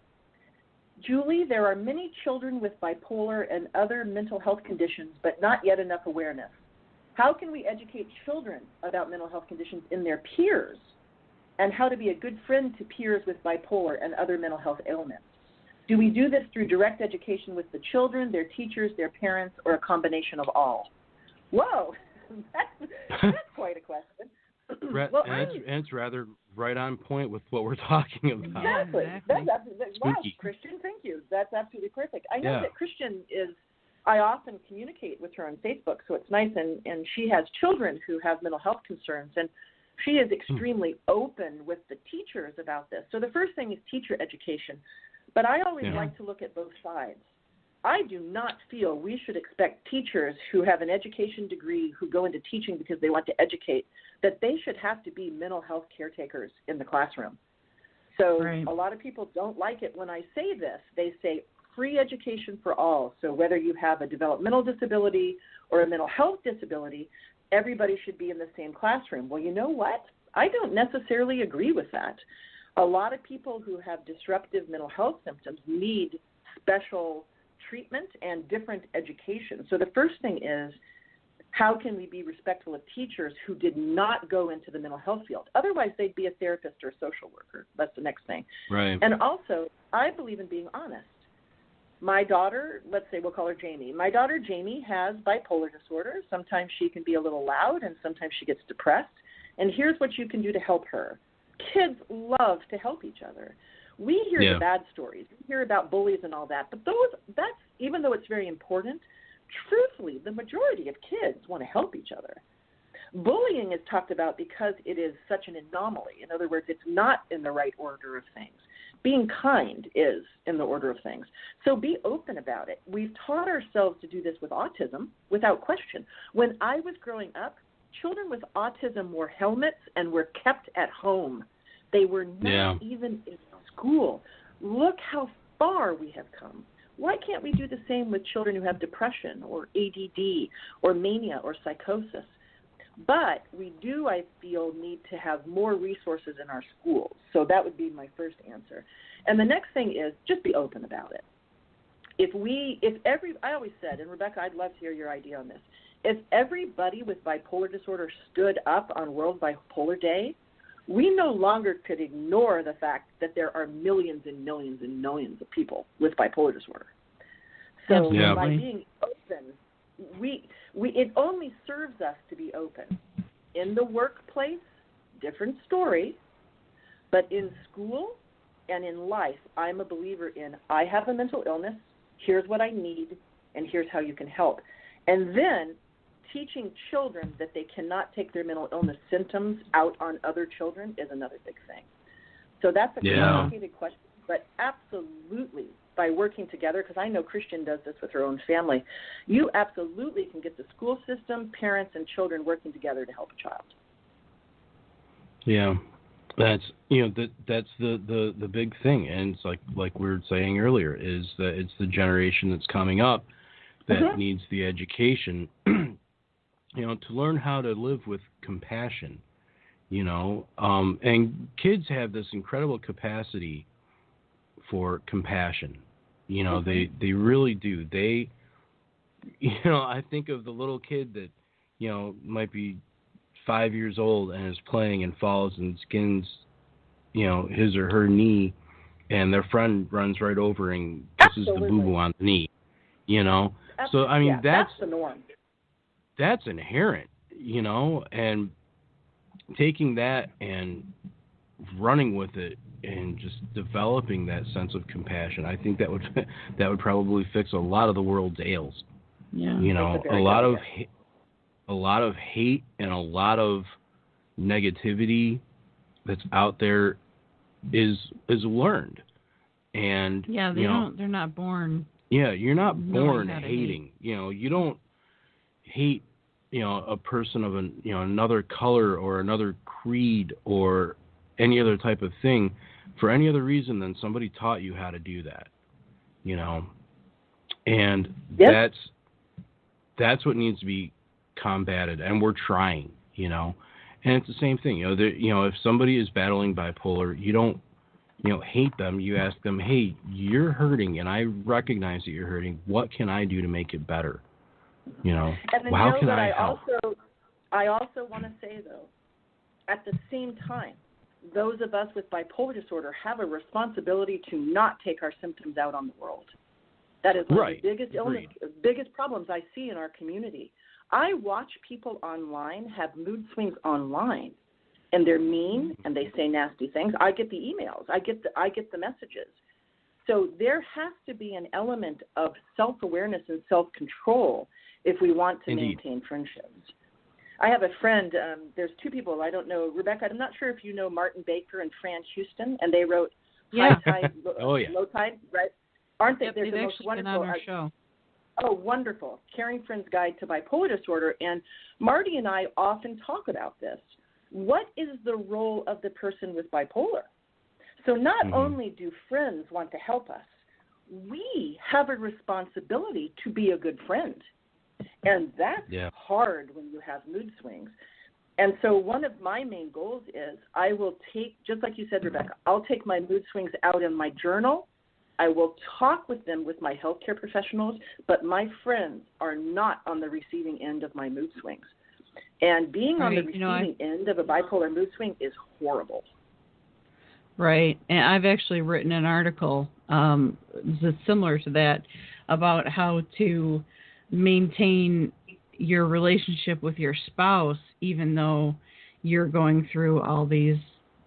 Julie, there are many children with bipolar and other mental health conditions, but not yet enough awareness. How can we educate children about mental health conditions in their peers and how to be a good friend to peers with bipolar and other mental health ailments? Do we do this through direct education with the children, their teachers, their parents, or a combination of all? Whoa, that's quite a question. Well, and it's rather right on point with what we're talking about. Exactly. That's wow, Christian, thank you. That's absolutely perfect. I know that Christian I often communicate with her on Facebook, so it's nice, and she has children who have mental health concerns, and she is extremely open with the teachers about this. So the first thing is teacher education. But I always like to look at both sides. I do not feel we should expect teachers who have an education degree who go into teaching because they want to educate, that they should have to be mental health caretakers in the classroom. So a lot of people don't like it when I say this. They say free education for all. So whether you have a developmental disability or a mental health disability, everybody should be in the same classroom. Well, you know what? I don't necessarily agree with that. A lot of people who have disruptive mental health symptoms need special treatment and different education. So the first thing is, how can we be respectful of teachers who did not go into the mental health field? Otherwise, they'd be a therapist or a social worker. That's the next thing. Right. And also, I believe in being honest. My daughter, let's say we'll call her Jamie. My daughter Jamie has bipolar disorder. Sometimes she can be a little loud, and sometimes she gets depressed. And here's what you can do to help her. Kids love to help each other. We hear the bad stories. We hear about bullies and all that. But that's even though it's very important, truthfully, the majority of kids want to help each other. Bullying is talked about because it is such an anomaly. In other words, it's not in the right order of things. Being kind is in the order of things. So be open about it. We've taught ourselves to do this with autism without question. When I was growing up, children with autism wore helmets and were kept at home. They were not even in school. Look how far we have come. Why can't we do the same with children who have depression or ADD or mania or psychosis? But we do, I feel, need to have more resources in our schools. So that would be my first answer. And the next thing is just be open about it. I always said, and Rebecca, I'd love to hear your idea on this. If everybody with bipolar disorder stood up on World Bipolar Day, we no longer could ignore the fact that there are millions and millions and millions of people with bipolar disorder. So by being open, it only serves us to be open. In the workplace, different story, but in school and in life, I'm a believer in I have a mental illness, here's what I need, and here's how you can help. And then teaching children that they cannot take their mental illness symptoms out on other children is another big thing. So that's a complicated question, but absolutely by working together, because I know Christian does this with her own family, you absolutely can get the school system, parents, and children working together to help a child. Yeah, that's that's the big thing, and it's like we were saying earlier, is that it's the generation that's coming up that needs the education. To learn how to live with compassion, and kids have this incredible capacity for compassion. They really do. I think of the little kid that, might be 5 years old and is playing and falls and skins his or her knee, and their friend runs right over and kisses the boo-boo on the knee, So, I mean, that's the norm. That's inherent, and taking that and running with it and just developing that sense of compassion, I think that would probably fix a lot of the world's ails. Yeah. A lot of hate and a lot of negativity that's out there is learned. And they're not born. Yeah, you're not born hating. You don't hate a person of another color or another creed or any other type of thing for any other reason than somebody taught you how to do that. And that's what needs to be combated, and we're trying, and it's the same thing, if somebody is battling bipolar, you don't hate them, you ask them, hey, you're hurting, and I recognize that you're hurting, what can I do to make it better? And then how can I help? I also want to say, though, at the same time, those of us with bipolar disorder have a responsibility to not take our symptoms out on the world. That is one of the biggest problems I see in our community. I watch people online have mood swings online, and they're mean and they say nasty things. I get the emails. I get the messages. So there has to be an element of self-awareness and self-control if we want to maintain friendships. I have a friend, there's two people, I don't know, Rebecca, I'm not sure if you know Martin Baker and Fran Houston, and they wrote High Tide, Low Tide, right? Aren't they? Yep, they've actually been on our show. Oh, wonderful. Caring Friend's Guide to Bipolar Disorder. And Marty and I often talk about this. What is the role of the person with bipolar? So not only do friends want to help us, we have a responsibility to be a good friend. And that's hard when you have mood swings. And so one of my main goals is I will take, just like you said, Rebecca, I'll take my mood swings out in my journal. I will talk with them with my healthcare professionals, but my friends are not on the receiving end of my mood swings. And being on the receiving end of a bipolar mood swing is horrible. Right. And I've actually written an article that's similar to that about how to maintain your relationship with your spouse, even though you're going through all these,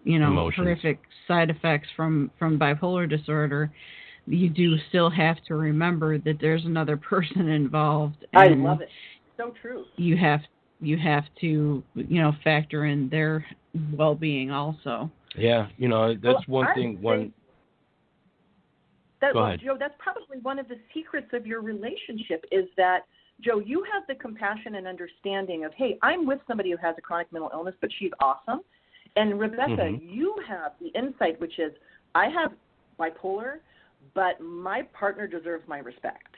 emotions, horrific side effects from bipolar disorder. You do still have to remember that there's another person involved. I love it. So true. You have to, factor in their well-being also. Yeah, that's one thing. Go ahead. Joe, that's probably one of the secrets of your relationship is that, Joe, you have the compassion and understanding of, hey, I'm with somebody who has a chronic mental illness, but she's awesome. And Rebecca, you have the insight, which is, I have bipolar, but my partner deserves my respect.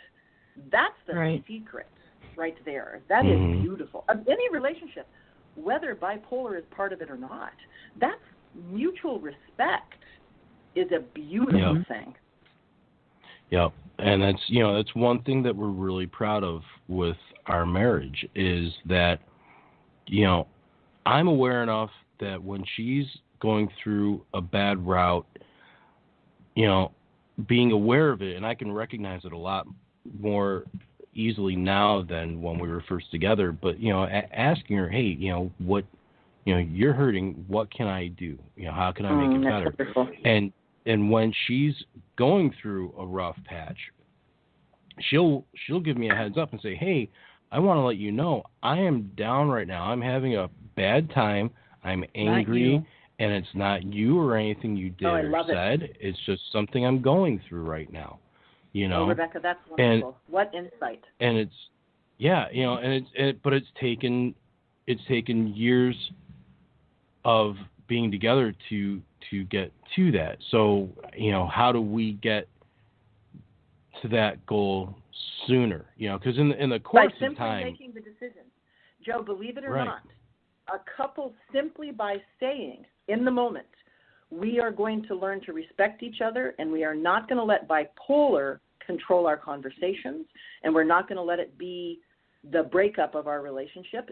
That's the secret right there. That is beautiful. Any relationship, whether bipolar is part of it or not, that's mutual respect is a beautiful thing. Yep. And that's one thing that we're really proud of with our marriage is that, I'm aware enough that when she's going through a bad route, being aware of it, and I can recognize it a lot more easily now than when we were first together, but, asking her, hey, what, you're hurting, what can I do? How can I make it better? Wonderful. And when she's going through a rough patch, she'll give me a heads up and say, hey, I want to let you know I am down right now. I'm having a bad time. I'm angry, and it's not you or anything you did or said. It's just something I'm going through right now. Oh, Rebecca, that's wonderful. What insight. And it's, but it's taken years of being together to get to that. So, how do we get to that goal sooner? Because in the course by of time, simply making the decision. Joe, believe it or not, a couple simply by saying in the moment, we are going to learn to respect each other, and we are not going to let bipolar control our conversations, and we're not going to let it be the breakup of our relationship.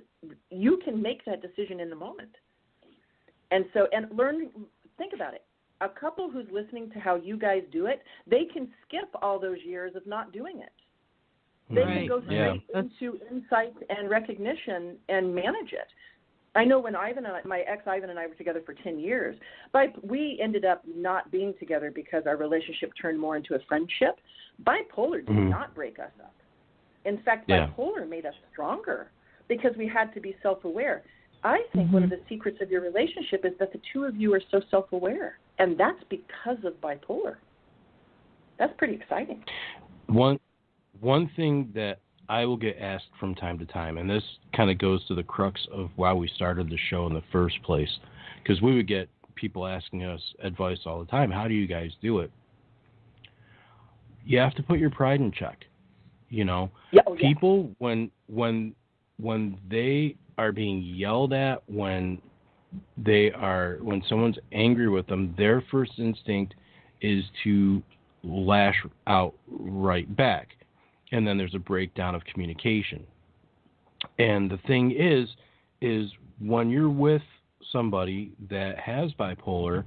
You can make that decision in the moment. And learn think about it. A couple who's listening to how you guys do it, they can skip all those years of not doing it. They can go straight into insight and recognition and manage it. I know when my ex Ivan and I were together for 10 years, but we ended up not being together because our relationship turned more into a friendship. Bipolar did not break us up. In fact, bipolar made us stronger because we had to be self-aware. I think one of the secrets of your relationship is that the two of you are so self-aware, and that's because of bipolar. That's pretty exciting. One thing that I will get asked from time to time, and this kind of goes to the crux of why we started the show in the first place, because we would get people asking us advice all the time. How do you guys do it? You have to put your pride in check. You know, people when they are being yelled at, when someone's angry with them, their first instinct is to lash out right back. And then there's a breakdown of communication. And the thing is when you're with somebody that has bipolar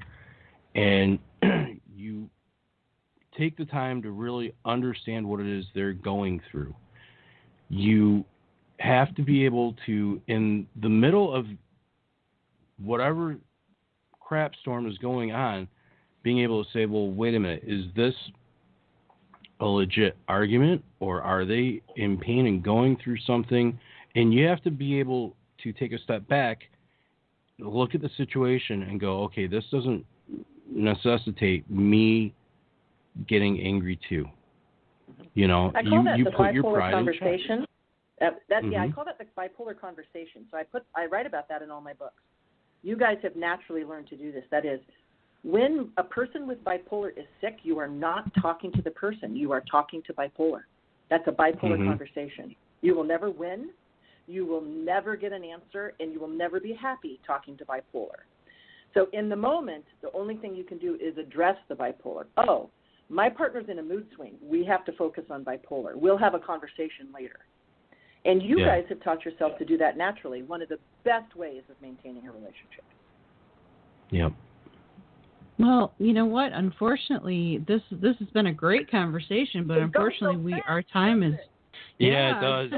and you take the time to really understand what it is they're going through, you have to be able to, in the middle of whatever crap storm is going on, being able to say, well, wait a minute, is this a legit argument, or are they in pain and going through something? And you have to be able to take a step back, look at the situation and go, okay, this doesn't necessitate me getting angry too. You know, I call that you the put your bipolar pride conversation. in check. Yeah, I call that the bipolar conversation. So I write about that in all my books. You guys have naturally learned to do this. That is, when a person with bipolar is sick, you are not talking to the person. You are talking to bipolar. That's a bipolar conversation. You will never win. You will never get an answer, and you will never be happy talking to bipolar. So in the moment, the only thing you can do is address the bipolar. Oh, my partner's in a mood swing. We have to focus on bipolar. We'll have a conversation later. And you guys have taught yourself to do that naturally, one of the best ways of maintaining a relationship. Yep. Well, you know what? Unfortunately, this has been a great conversation, but unfortunately, our time is. Yeah, it does.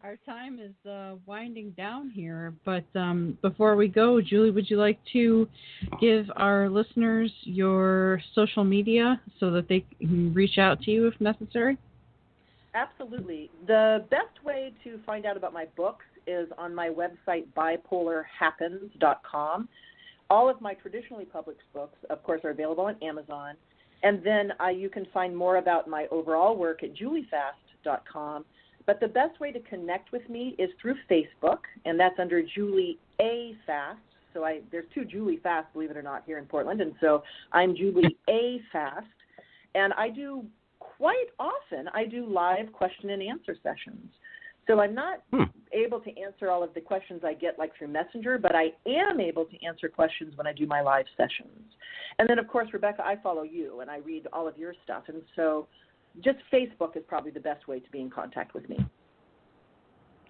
Our time is winding down here. But before we go, Julie, would you like to give our listeners your social media so that they can reach out to you if necessary? Absolutely. The best way to find out about my books is on my website, bipolarhappens.com. All of my traditionally published books, of course, are available on Amazon. And then you can find more about my overall work at juliefast.com. But the best way to connect with me is through Facebook, and that's under Julie A. Fast. So there's two Julie Fast, believe it or not, here in Portland. And so I'm Julie A. Fast. And quite often, I do live question and answer sessions. So I'm not able to answer all of the questions I get like through Messenger, but I am able to answer questions when I do my live sessions. And then, of course, Rebecca, I follow you, and I read all of your stuff. And so just Facebook is probably the best way to be in contact with me.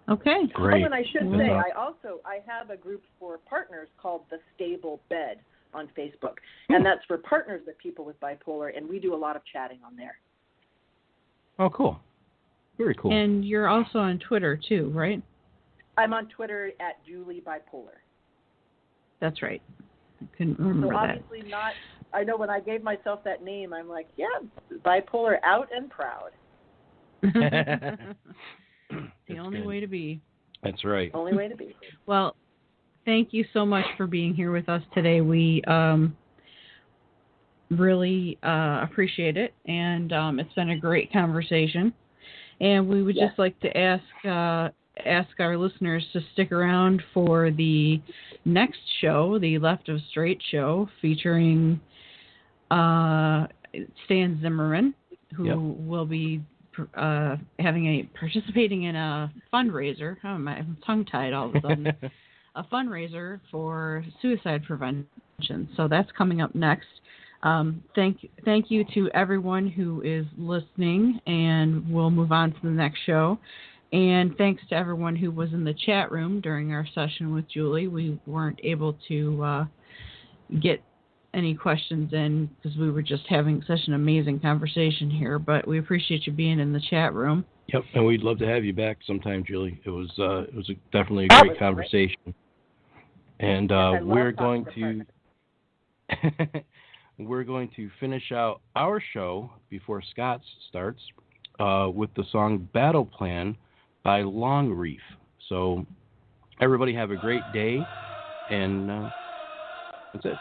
Okay. Great. Oh, and I should say, I have a group for partners called The Stable Bed on Facebook. And that's for partners with people with bipolar, and we do a lot of chatting on there. Oh, cool. Very cool. And you're also on Twitter, too, right? I'm on Twitter at Julie Bipolar. That's right. I couldn't remember that. So obviously I know when I gave myself that name, I'm like, yeah, bipolar out and proud. The only way to be. That's right. Only way to be. Well, thank you so much for being here with us today. We really appreciate it, and it's been a great conversation. And we would just like to ask our listeners to stick around for the next show, the Left of Straight show, featuring Stan Zimmerman, who will be participating in a fundraiser. Oh, I'm tongue-tied all of a sudden. A fundraiser for suicide prevention. So that's coming up next. Thank you to everyone who is listening, and we'll move on to the next show. And thanks to everyone who was in the chat room during our session with Julie. We weren't able to get any questions in because we were just having such an amazing conversation here. But we appreciate you being in the chat room. Yep, and we'd love to have you back sometime, Julie. It was definitely a great conversation. Great. And we're going to finish out our show before Scott starts with the song "Battle Plan" by Longreef. So everybody have a great day, and that's it.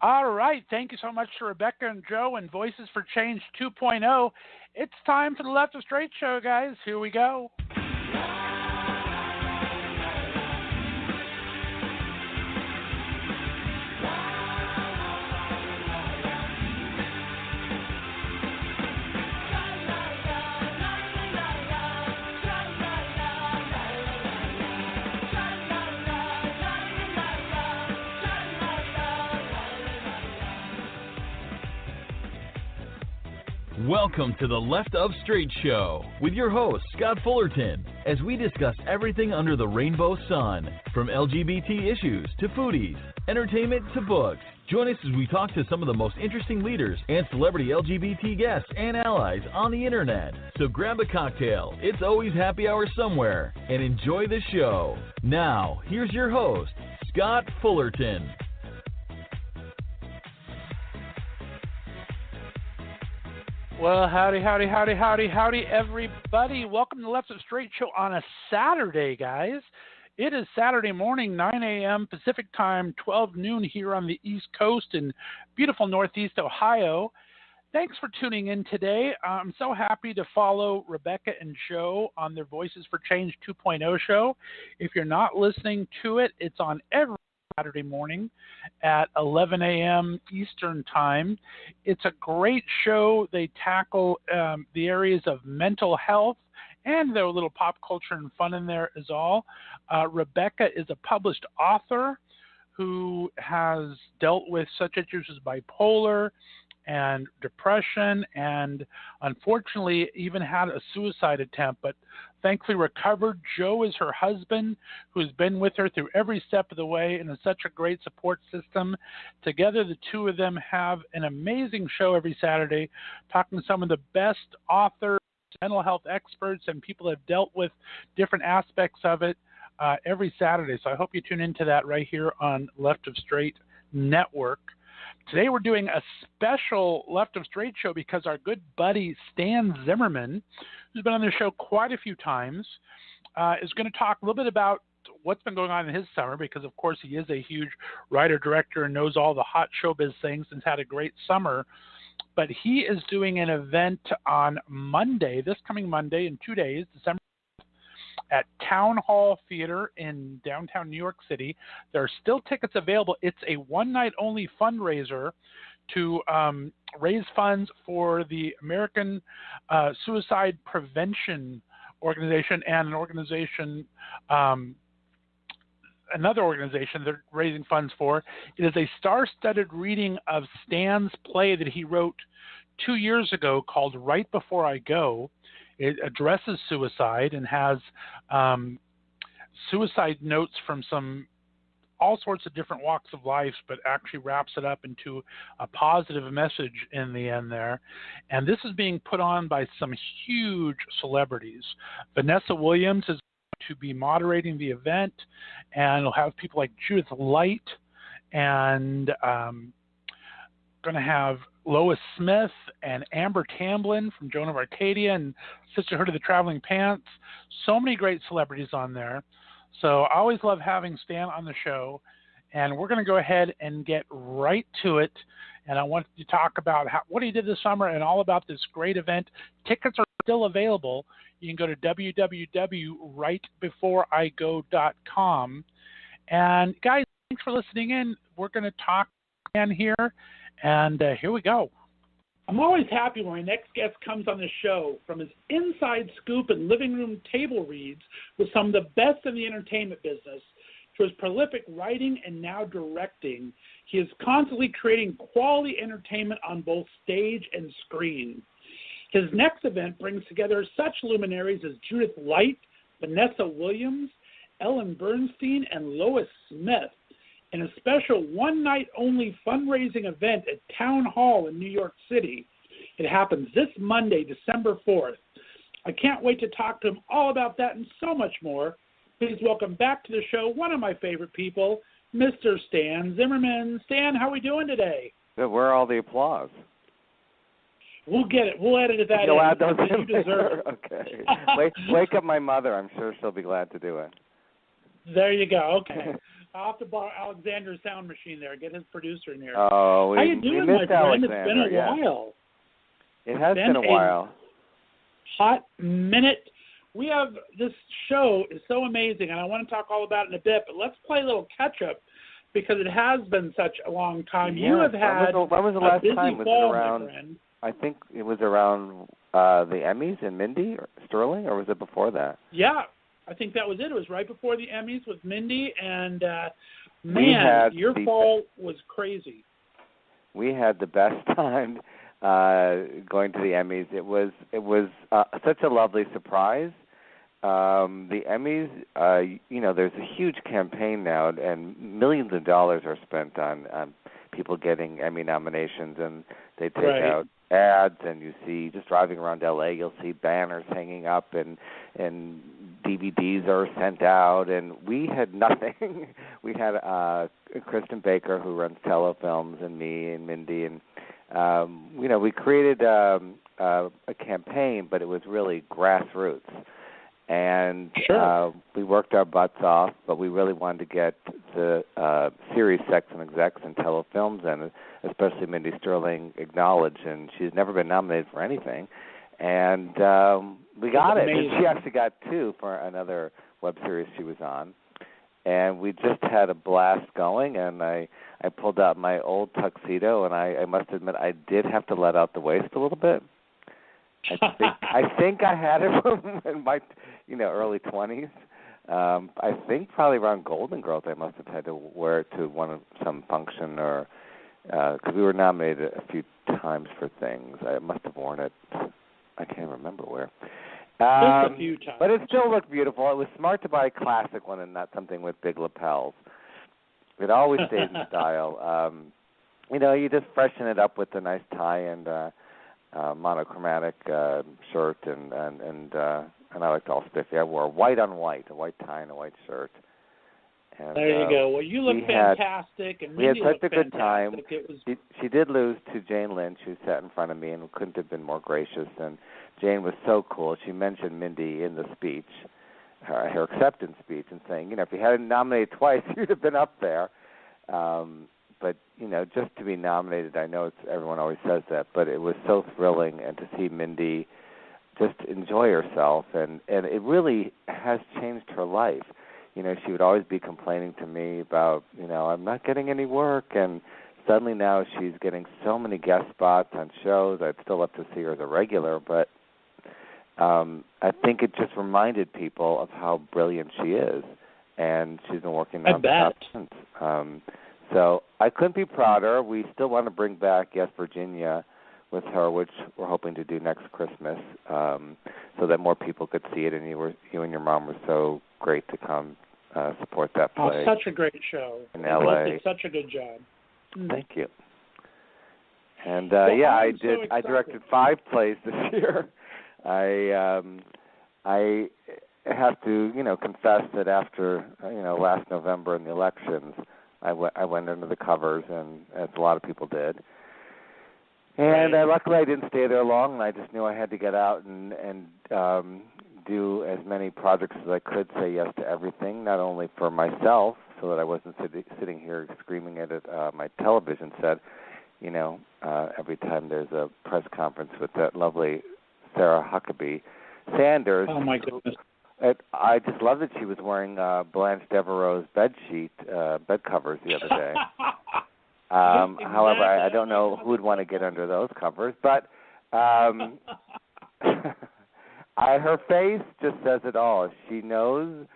All right. Thank you so much to Rebecca and Joe and Voices for Change 2.0. It's time for the Left of Straight show, guys. Here we go. Welcome to the Left of Straight Show with your host, Scott Fullerton, as we discuss everything under the rainbow sun, from LGBT issues to foodies, entertainment to books. Join us as we talk to some of the most interesting leaders and celebrity LGBT guests and allies on the internet. So grab a cocktail, it's always happy hour somewhere, and enjoy the show. Now, here's your host, Scott Fullerton. Well, howdy, everybody. Welcome to the Left of Straight Show on a Saturday, guys. It is Saturday morning, 9 a.m. Pacific time, 12 noon here on the East Coast in beautiful Northeast Ohio. Thanks for tuning in today. I'm so happy to follow Rebecca and Joe on their Voices for Change 2.0 show. If you're not listening to it, it's on every Saturday morning at 11 a.m. Eastern Time. It's a great show. They tackle the areas of mental health and there's a little pop culture and fun in there as all. Rebecca is a published author who has dealt with such issues as bipolar and depression, and unfortunately even had a suicide attempt, but thankfully recovered. Joe is her husband, who's been with her through every step of the way and is such a great support system. Together, the two of them have an amazing show every Saturday, talking to some of the best authors, mental health experts, and people that have dealt with different aspects of it every Saturday. So I hope you tune into that right here on Left of Straight Network. Today we're doing a special Left of Straight show because our good buddy Stan Zimmerman, who's been on the show quite a few times, is going to talk a little bit about what's been going on in his summer, because of course he is a huge writer, director, and knows all the hot showbiz things and has had a great summer. But he is doing an event on Monday, this coming Monday in 2 days, December, at Town Hall Theater in downtown New York City. There are still tickets available. It's a one-night-only fundraiser to raise funds for the American Suicide Prevention Organization and another organization they're raising funds for. It is a star-studded reading of Stan's play that he wrote 2 years ago called Right Before I Go. It addresses suicide and has suicide notes from all sorts of different walks of life, but actually wraps it up into a positive message in the end there. And this is being put on by some huge celebrities. Vanessa Williams is going to be moderating the event, and we'll have people like Judith Light and going to have Lois Smith and Amber Tamblyn from Joan of Arcadia and Sisterhood of the Traveling Pants. So many great celebrities on there. So I always love having Stan on the show. And we're going to go ahead and get right to it. And I want to talk about what he did this summer and all about this great event. Tickets are still available. You can go to www.rightbeforeigo.com. And guys, thanks for listening in. We're going to talk again here. And here we go. I'm always happy when my next guest comes on the show. From his inside scoop and living room table reads with some of the best in the entertainment business, to his prolific writing and now directing, he is constantly creating quality entertainment on both stage and screen. His next event brings together such luminaries as Judith Light, Vanessa Williams, Ellen Bernstein, and Lois Smith, in a special one-night-only fundraising event at Town Hall in New York City. It happens this Monday, December 4th. I can't wait to talk to him all about that and so much more. Please welcome back to the show one of my favorite people, Mr. Stan Zimmerman. Stan, how are we doing today? Good. Where are all the applause? We'll get it. We'll edit that You'll in. Add those in you deserve it. Okay. Wake up my mother. I'm sure she'll be glad to do it. There you go. Okay. I'll have to borrow Alexander's sound machine there. Get his producer in here. Oh, how you doing, my friend? Alexander, It's been a while. It has been a while. Hot minute. We have this show is so amazing, and I want to talk all about it in a bit. But let's play a little catch up because it has been such a long time. Yeah. You have had when was the last a busy time? Was fall, it around? my friend. I think it was around the Emmys and Mindy or Sterling, or was it before that? Yeah, I think that was it. It was right before the Emmys with Mindy, and man, your fall was crazy. We had the best time. going to the Emmys. It was such a lovely surprise. The Emmys, there's a huge campaign now, and millions of dollars are spent on people getting Emmy nominations, and they take out ads, and you see, just driving around LA, you'll see banners hanging up, and DVDs are sent out, and we had nothing. We had Kristen Baker, who runs Telefilms, and me and Mindy, and we created a campaign, but it was really grassroots. And we worked our butts off, but we really wanted to get the series Sex and Execs and Telefilms, and especially Mindy Sterling, acknowledged. And she's never been nominated for anything. And we got it. And she actually got 2 for another web series she was on. And we just had a blast going, and I pulled out my old tuxedo, and I must admit I did have to let out the waist a little bit. I think I had it in my early 20s. I think probably around Golden Girls I must have had to wear it to some function, or because we were nominated a few times for things. I must have worn it. I can't remember where. Just a few times. But it still looked beautiful. It was smart to buy a classic one and not something with big lapels. It always stays in style. You just freshen it up with a nice tie and monochromatic shirt, and I liked all spiffy. I wore white on white, a white tie and a white shirt. And, there you go. Well, you look fantastic, and we had such a good fantastic. time. She did lose to Jane Lynch, who sat in front of me and couldn't have been more gracious. And Jane was so cool. She mentioned Mindy in the speech, her acceptance speech, and saying, if you hadn't nominated twice, you'd have been up there. But just to be nominated, I know everyone always says that, but it was so thrilling, and to see Mindy just enjoy herself, and it really has changed her life. She would always be complaining to me about, I'm not getting any work, and suddenly now she's getting so many guest spots on shows. I'd still love to see her as a regular, but I think it just reminded people of how brilliant she is, and she's been working on the since. So I couldn't be prouder. We still want to bring back Yes, Virginia with her, which we're hoping to do next Christmas, so that more people could see it. And you and your mom were so great to come support that play. Oh, such a great show in LA. You did such a good job. Thank you. And I directed 5 plays this year. I have to confess that after last November and the elections, I went under the covers, and as a lot of people did. And luckily I didn't stay there long, and I just knew I had to get out and do as many projects as I could, say yes to everything, not only for myself, so that I wasn't sitting here screaming at my television set, every time there's a press conference with that lovely Sarah Huckabee Sanders. Oh, my goodness. I just love that she was wearing Blanche Devereaux's bed covers the other day. Exactly. However, I don't know who would want to get under those covers, but her face just says it all. She knows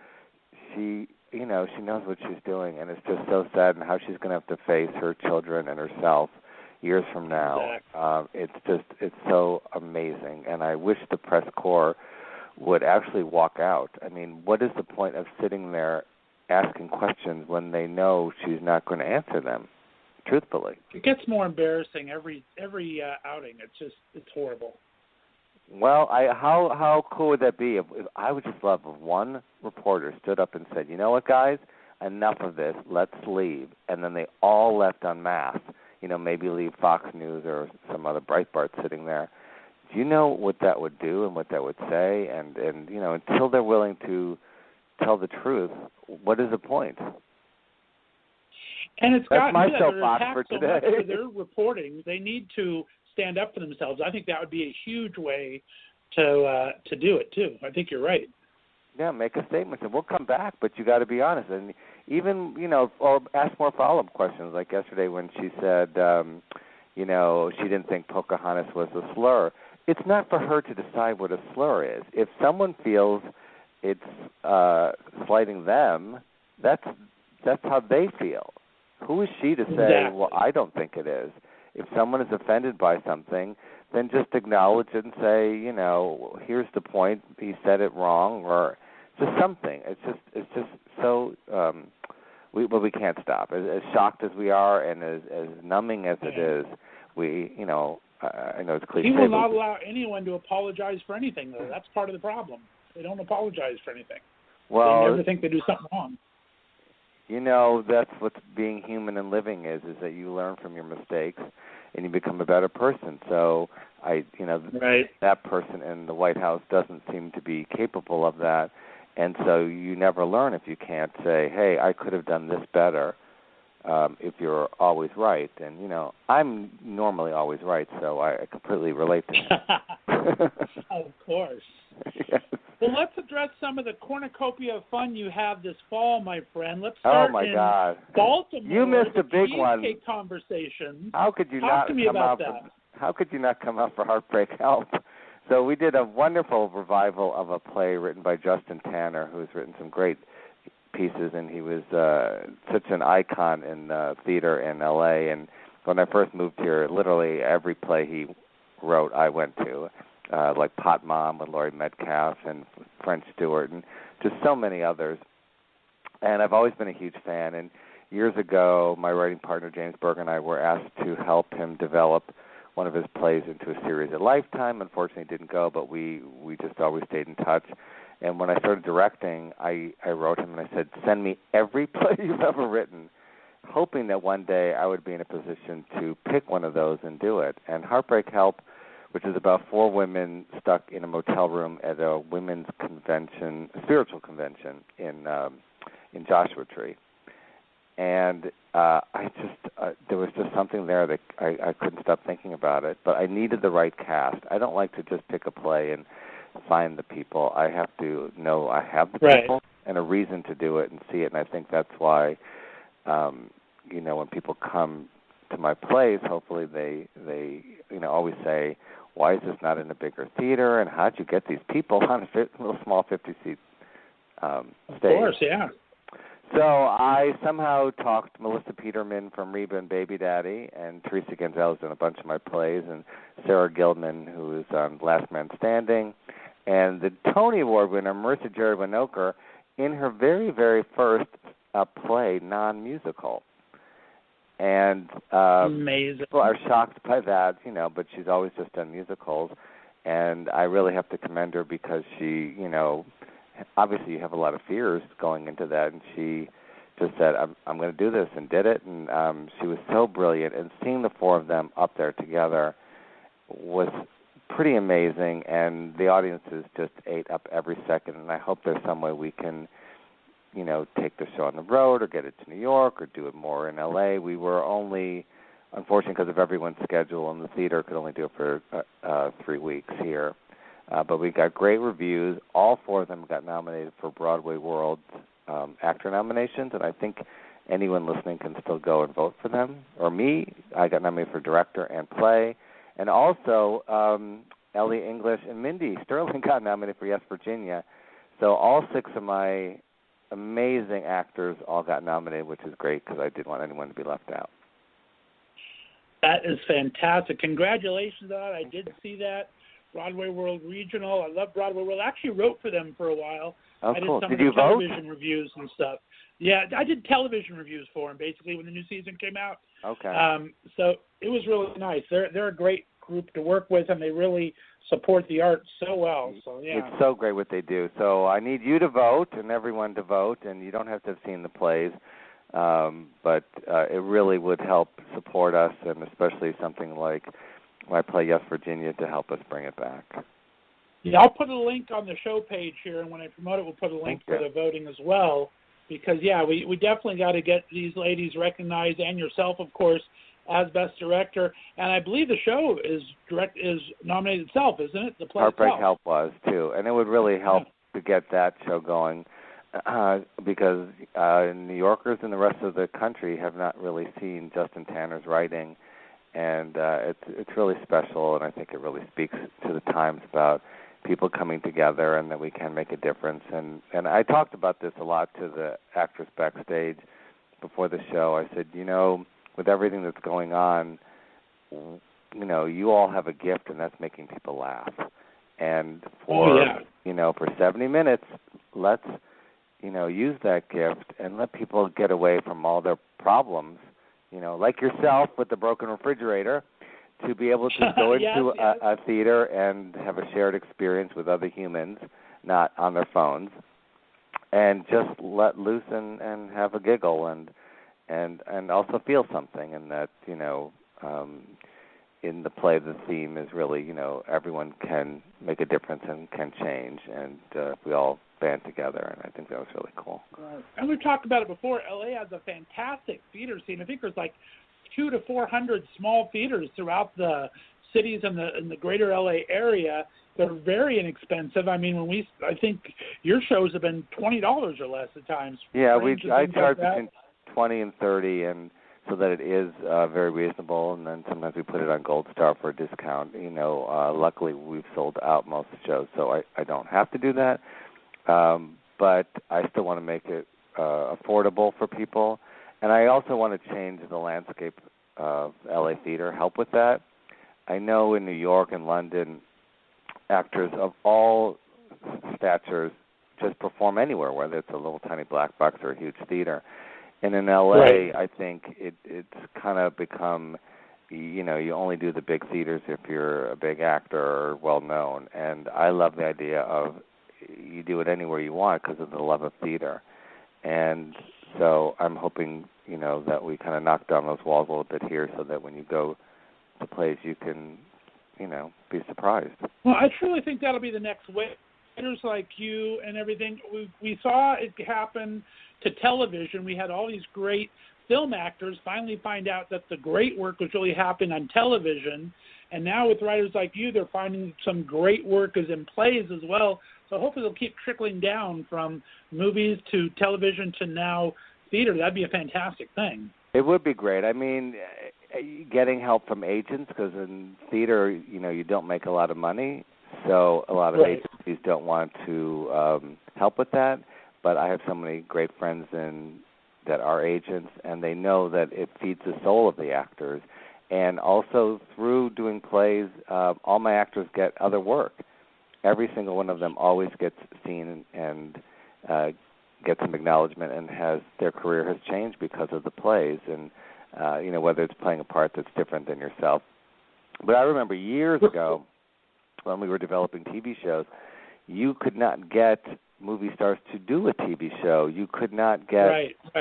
she knows what she's doing, and it's just so sad, and how she's going to have to face her children and herself years from now. Exactly. It's so amazing, and I wish the press corps would actually walk out. I mean, what is the point of sitting there asking questions when they know she's not going to answer them, truthfully? It gets more embarrassing every outing. It's horrible. Well, how cool would that be if I would just love if one reporter stood up and said, you know what, guys, enough of this, let's leave. And then they all left en masse, maybe leave Fox News or some other Breitbart sitting there. Do you know what that would do and what that would say? And until they're willing to tell the truth, what is the point? And it's That's my soapbox for so today. much for their reporting. They need to stand up for themselves. I think that would be a huge way to do it too. I think you're right. Yeah, make a statement, and we'll come back. But you got to be honest, and even or ask more follow-up questions. Like yesterday when she said, she didn't think Pocahontas was a slur. It's not for her to decide what a slur is. If someone feels it's slighting them, that's how they feel. Who is she to say, well, I don't think it is? if someone is offended by something, then just acknowledge it and say, here's the point. He said it wrong, or just something. It's just so. We can't stop. As shocked as we are, and as numbing as it is, I know it's cliche. He will not allow anyone to apologize for anything, though. That's part of the problem. They don't apologize for anything. Well, they never think they do something wrong. That's what being human and living is that you learn from your mistakes and you become a better person. So that person in the White House doesn't seem to be capable of that. And so you never learn if you can't say, hey, I could have done this better, if you're always right. And, I'm normally always right, so I completely relate to that. Of course. Yes. Well, let's address some of the cornucopia of fun you have this fall, my friend. Let's start in Baltimore. You missed a big one. Conversation. How could you Talk to me about that. How could you not come up for Heartbreak Help? So we did a wonderful revival of a play written by Justin Tanner, who's written some great pieces, and he was such an icon in theater in L.A. And when I first moved here, literally every play he wrote I went to, like Pot Mom with Laurie Metcalf and French Stewart, and just so many others. And I've always been a huge fan. And years ago, my writing partner James Berg and I were asked to help him develop one of his plays into a series at Lifetime. Unfortunately, it didn't go, but we just always stayed in touch. And when I started directing, I wrote him and I said, send me every play you've ever written, hoping that one day I would be in a position to pick one of those and do it. And Heartbreak Help, which is about 4 women stuck in a motel room at a women's convention, a spiritual convention in Joshua Tree. And there was just something there that I couldn't stop thinking about it. But I needed the right cast. I don't like to just pick a play and find the people. I have to know I have the people and a reason to do it and see it. And I think that's why, when people come to my plays, hopefully they always say, why is this not in a bigger theater? And how'd you get these people on a little small 50-seat stage? Of course, yeah. So I somehow talked Melissa Peterman from Reba and Baby Daddy, and Teresa Gonzalez in a bunch of my plays, and Sarah Gilman, who is on Last Man Standing, and the Tony Award winner, Marissa Jerry Winokur, in her very, very first play, non-musical. And amazing. People are shocked by that, but she's always just done musicals. And I really have to commend her because she, obviously you have a lot of fears going into that, and she just said, I'm going to do this, and did it. And she was so brilliant. And seeing the 4 of them up there together was pretty amazing, and the audiences just ate up every second. And I hope there's some way we can take the show on the road or get it to New York or do it more in L.A. We were only, unfortunately, because of everyone's schedule, and the theater could only do it for 3 weeks here. But we got great reviews. All 4 of them got nominated for Broadway World actor nominations, and I think anyone listening can still go and vote for them. Or me, I got nominated for director and play. And also, Ellie English and Mindy Sterling got nominated for Yes, Virginia. So all 6 of my amazing actors all got nominated, which is great because I didn't want anyone to be left out. That is fantastic. Congratulations on that. I did see that. Broadway World Regional. I love Broadway World. I actually wrote for them for a while. Oh, I did cool. some Did of you the vote? television reviews and stuff. Yeah, I did television reviews for them, basically, when the new season came out. Okay. So it was really nice. They're a great group to work with, and they really support the art so well. So yeah, it's so great what they do. So I need you to vote and everyone to vote, and you don't have to have seen the plays, but it really would help support us, and especially something like my play Yes, Virginia, to help us bring it back. Yeah, I'll put a link on the show page here, and when I promote it, we'll put a link for the voting as well. Because we definitely got to get these ladies recognized, and yourself, of course, as Best Director. And I believe the show is nominated itself, isn't it? The play Heartbreak itself. Help was too, and it would really help to get that show going, because New Yorkers and the rest of the country have not really seen Justin Tanner's writing, and it's really special, and I think it really speaks to the times about people coming together and that we can make a difference. And I talked about this a lot to the actress backstage before the show. I said, with everything that's going on, you all have a gift, and that's making people laugh. And for for 70 minutes, let's use that gift and let people get away from all their problems. Like yourself with the broken refrigerator, to be able to go into a theater and have a shared experience with other humans, not on their phones, and just let loose and have a giggle and also feel something. And that in the play, the theme is really everyone can make a difference and can change, and we all band together, and I think that was really cool. Right. And we've talked about it before. LA has a fantastic theater scene. I think there's like 200 to 400 small theaters throughout the cities in the greater LA area. They're very inexpensive. I mean, I think your shows have been $20 or less at times. Yeah, I charge between $20 and $30, and so that it is very reasonable. And then sometimes we put it on Gold Star for a discount. Luckily we've sold out most of the shows, so I don't have to do that. But I still want to make it affordable for people. And I also want to change the landscape of LA theater, help with that. I know in New York and London, actors of all statures just perform anywhere, whether it's a little tiny black box or a huge theater. And in LA, I think it's kind of become, you only do the big theaters if you're a big actor or well-known. And I love the idea of you do it anywhere you want because of the love of theater. And so I'm hoping, that we kind of knock down those walls a little bit here so that when you go to plays, you can, be surprised. Well, I truly think that'll be the next wave. Writers like you and everything, we saw it happen to television. We had all these great film actors finally find out that the great work was really happening on television. And now with writers like you, they're finding some great work is in plays as well. So hopefully they'll keep trickling down from movies to television to now theater. That'd be a fantastic thing. It would be great. I mean, getting help from agents, because in theater, you don't make a lot of money. So a lot of agencies don't want to help with that. But I have so many great friends that are agents, and they know that it feeds the soul of the actors. And also through doing plays, all my actors get other work. Every single one of them always gets seen and gets some acknowledgement, and their career has changed because of the plays. And whether it's playing a part that's different than yourself. But I remember years ago when we were developing TV shows, you could not get movie stars to do a TV show. You could not get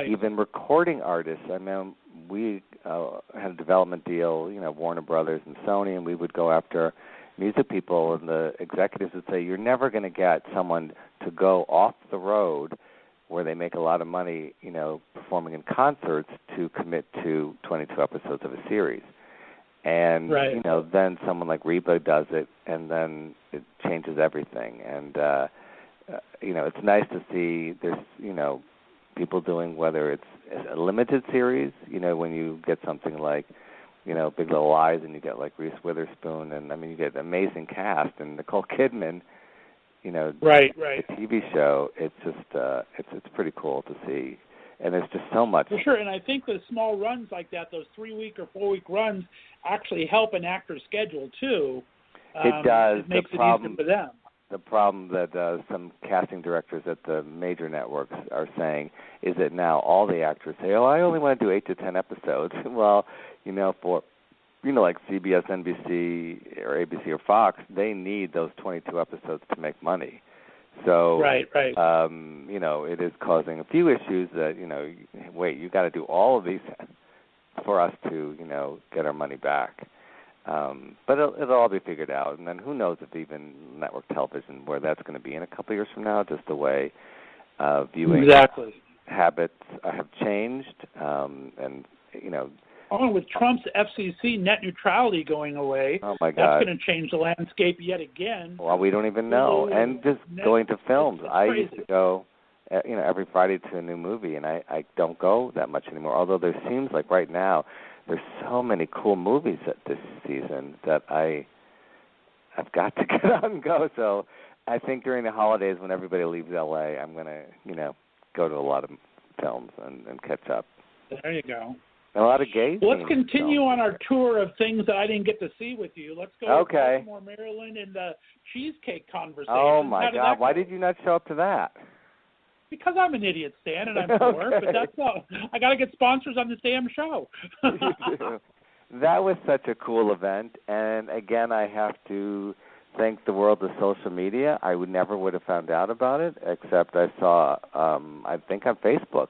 even recording artists. I mean, we had a development deal, Warner Brothers and Sony, and we would go after music people, and the executives would say, you're never going to get someone to go off the road where they make a lot of money, performing in concerts to commit to 22 episodes of a series. And, then someone like Reba does it, and then it changes everything. And, it's nice to see there's, people doing, whether it's a limited series, when you get something like, Big Little Lies, and you get like Reese Witherspoon, and, you get an amazing cast, and Nicole Kidman, the TV show, it's just, it's pretty cool to see. And there's just so much. For sure, and I think the small runs like that, those 3-week or 4-week runs, actually help an actor's schedule too. It does. It makes it easier for them. The problem that some casting directors at the major networks are saying is that now all the actors say, I only want to do 8 to 10 episodes. Well, for like CBS, NBC, or ABC or Fox, they need those 22 episodes to make money. So, it is causing a few issues that, you got to do all of these for us to, get our money back. But it'll all be figured out. And then who knows if even network television, where that's going to be in a couple of years from now, just the way viewing habits have changed. With Trump's FCC net neutrality going away, oh my God, that's going to change the landscape yet again. Well, we don't even know. And just going to films. I used to go, every Friday to a new movie, and I don't go that much anymore. Although there seems like right now there's so many cool movies this season that I've got to get out and go. So I think during the holidays when everybody leaves LA, I'm going to, go to a lot of films and catch up. There you go. A lot of gay Well, let's themes, continue so. on our tour of things that I didn't get to see with you. Let's go to Baltimore, Maryland, and the cheesecake conversation. Oh, my God. Why did you not show up to that? Because I'm an idiot, Stan, and I'm poor, but that's all. I got to get sponsors on this damn show. That was such a cool event, and again, I have to thank the world of social media. I never would have found out about it, except I saw, I think on Facebook,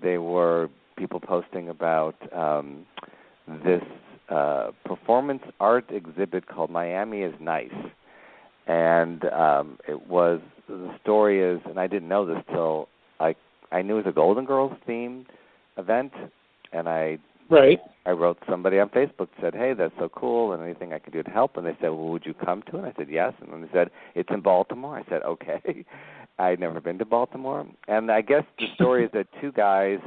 they were people posting about this performance art exhibit called Miami is Nice. And the story is, and I didn't know this till I knew it was a Golden Girls themed event, and I wrote somebody on Facebook that said, hey, that's so cool, and anything I could do to help. And they said, well, would you come to it? I said, yes. And then they said, it's in Baltimore. I said, okay. I'd never been to Baltimore. And I guess the story is that two guys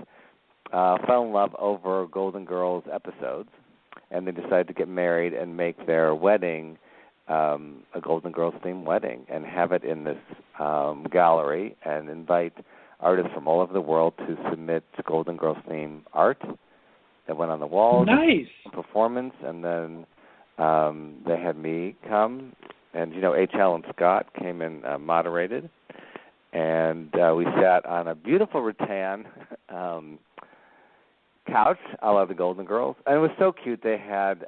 fell in love over Golden Girls episodes, and they decided to get married and make their wedding a Golden Girls themed wedding and have it in this gallery and invite artists from all over the world to submit Golden Girls themed art that went on the walls. Nice. Performance, and then they had me come, and H. Allen Scott came and moderated, and we sat on a beautiful rattan couch a la the Golden Girls, and it was so cute. They had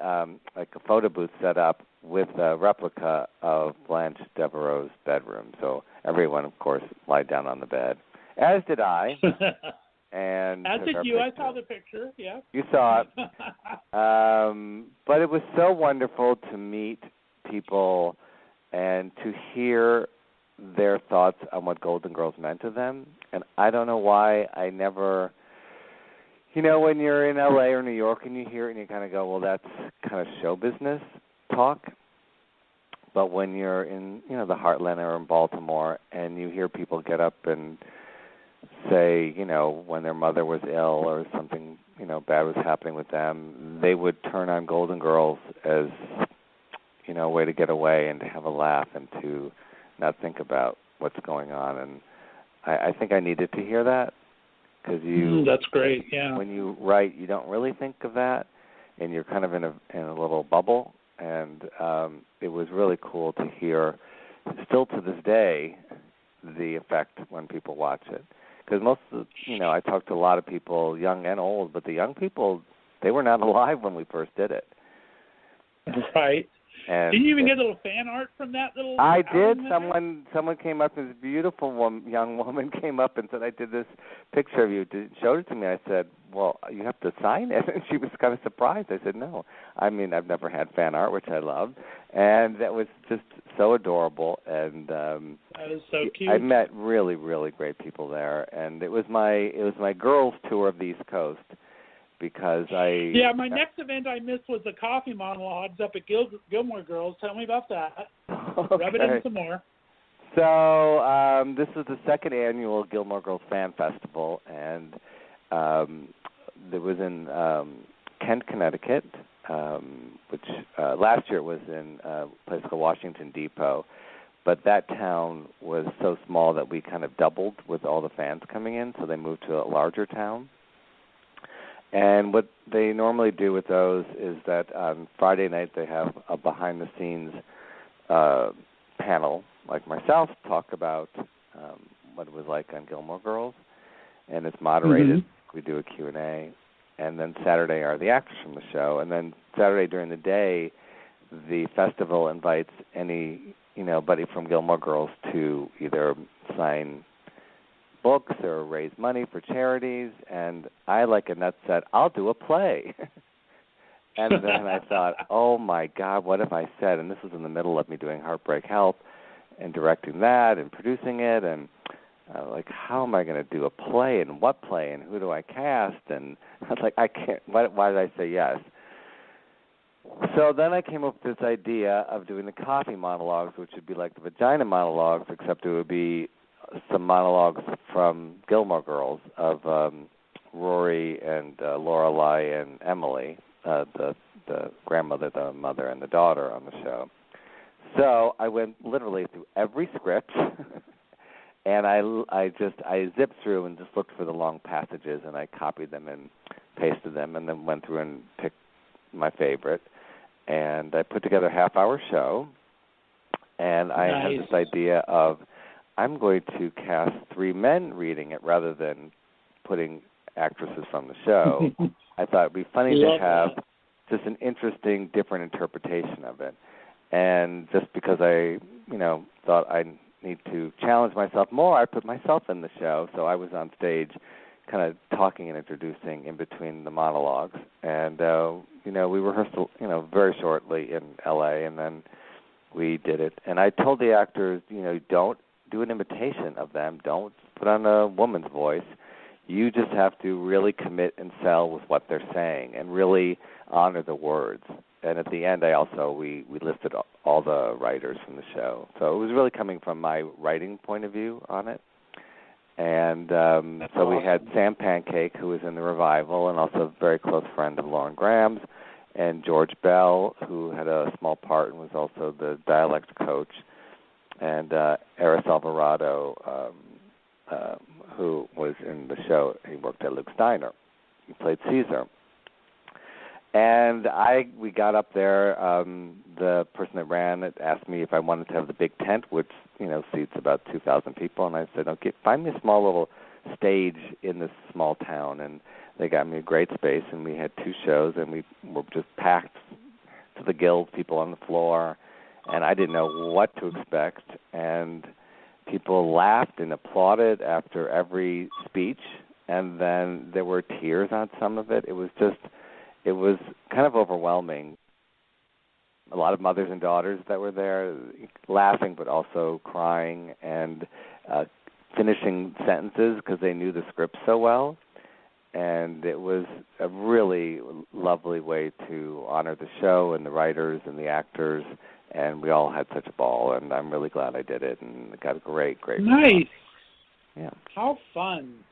like a photo booth set up with a replica of Blanche Devereaux's bedroom, so everyone, of course, lied down on the bed, as did I. And as did you. I saw the picture. Yeah. You saw it. But it was so wonderful to meet people and to hear their thoughts on what Golden Girls meant to them. And I don't know why I never, when you're in LA or New York and you hear it and you kind of go, well, that's kind of show business talk. But when you're in, the Heartland or in Baltimore and you hear people get up and say, when their mother was ill or something, bad was happening with them, they would turn on Golden Girls as, a way to get away and to have a laugh and to not think about what's going on. And I think I needed to hear that because that's great, yeah. When you write, you don't really think of that, and you're kind of in a little bubble. And it was really cool to hear, still to this day, the effect when people watch it. Because most of the, I talked to a lot of people, young and old, but the young people, they were not alive when we first did it. Right. And didn't you even get a little fan art from that little? I did. Someone came up, this beautiful young woman came up and said, I did this picture of you. Showed it to me. I said, well, you have to sign it. And she was kind of surprised. I said, no. I mean, I've never had fan art, which I loved. And that was just so adorable. And that is so cute. I met really, really great people there. And it was my girls' tour of the East Coast. Because my next event I missed was the coffee monologues up at Gilmore Girls. Tell me about that. Okay. Rub it in some more. So this is the second annual Gilmore Girls Fan Festival, and it was in Kent, Connecticut, which last year it was in a place called Washington Depot. But that town was so small that we kind of doubled with all the fans coming in, so they moved to a larger town. And what they normally do with those is that on Friday night they have a behind-the-scenes panel, like myself, talk about what it was like on Gilmore Girls, and it's moderated. Mm-hmm. We do a Q&A, and then Saturday are the actors from the show, and then Saturday during the day, the festival invites anybody from Gilmore Girls to either sign books or raise money for charities, and I, like a nut, said, I'll do a play. And then I thought, oh my God, what if I said, and this was in the middle of me doing Heartbreak Help and directing that and producing it, and how am I going to do a play, and what play, and who do I cast? And I was like, I can't, why did I say yes? So then I came up with this idea of doing the coffee monologues, which would be like the vagina monologues, except it would be some monologues from Gilmore Girls of Rory and Lorelai and Emily, the grandmother, the mother, and the daughter on the show. So I went literally through every script And I zipped through and just looked for the long passages, and I copied them and pasted them, and then went through and picked my favorite. And I put together a half-hour show, and I had this idea of I'm going to cast 3 men reading it rather than putting actresses from the show. I thought it would be funny to have just an interesting, different interpretation of it. And just because I, thought I need to challenge myself more, I put myself in the show. So I was on stage kind of talking and introducing in between the monologues. And, we rehearsed, very shortly in L.A., and then we did it. And I told the actors, don't do an imitation of them. Don't put on a woman's voice. You just have to really commit and sell with what they're saying and really honor the words. And at the end, we listed all the writers from the show. So it was really coming from my writing point of view on it. And so we had Sam Pancake, who was in the revival and also a very close friend of Lauren Graham's, and George Bell, who had a small part and was also the dialect coach, and Eris Alvarado, who was in the show. He worked at Luke's Diner. He played Caesar. And we got up there. The person that ran it asked me if I wanted to have the big tent, which seats about 2,000 people, and I said, "Okay, find me a small little stage in this small town." And they got me a great space, and we had 2 shows, and we were just packed to the gills, people on the floor, and I didn't know what to expect. And people laughed and applauded after every speech, and then there were tears on some of it. It was kind of overwhelming. A lot of mothers and daughters that were there laughing but also crying and finishing sentences because they knew the script so well. And it was a really lovely way to honor the show and the writers and the actors, and we all had such a ball, and I'm really glad I did it, and got a great Nice. response. Yeah. How fun.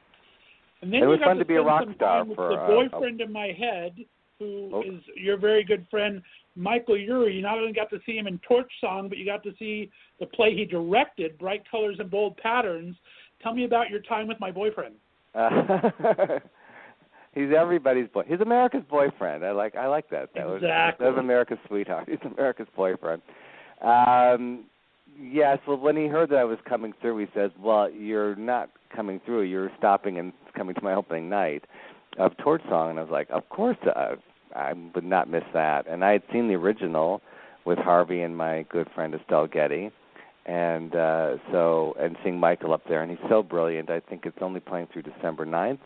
And then it was you got fun to be a rock star for the boyfriend in my head, who is your very good friend, Michael Urie. You not only got to see him in Torch Song, but you got to see the play he directed, Bright Colors and Bold Patterns. Tell me about your time with my boyfriend. He's everybody's boy. He's America's boyfriend. I like that. That was America's sweetheart. He's America's boyfriend. Yes. Well, when he heard that I was coming through, he says, "Well, you're not coming through. You're stopping and coming to my opening night of Torch Song." And I was like, "Of course, I would not miss that." And I had seen the original with Harvey and my good friend Estelle Getty, and seeing Michael up there, and he's so brilliant. I think it's only playing through December 9th.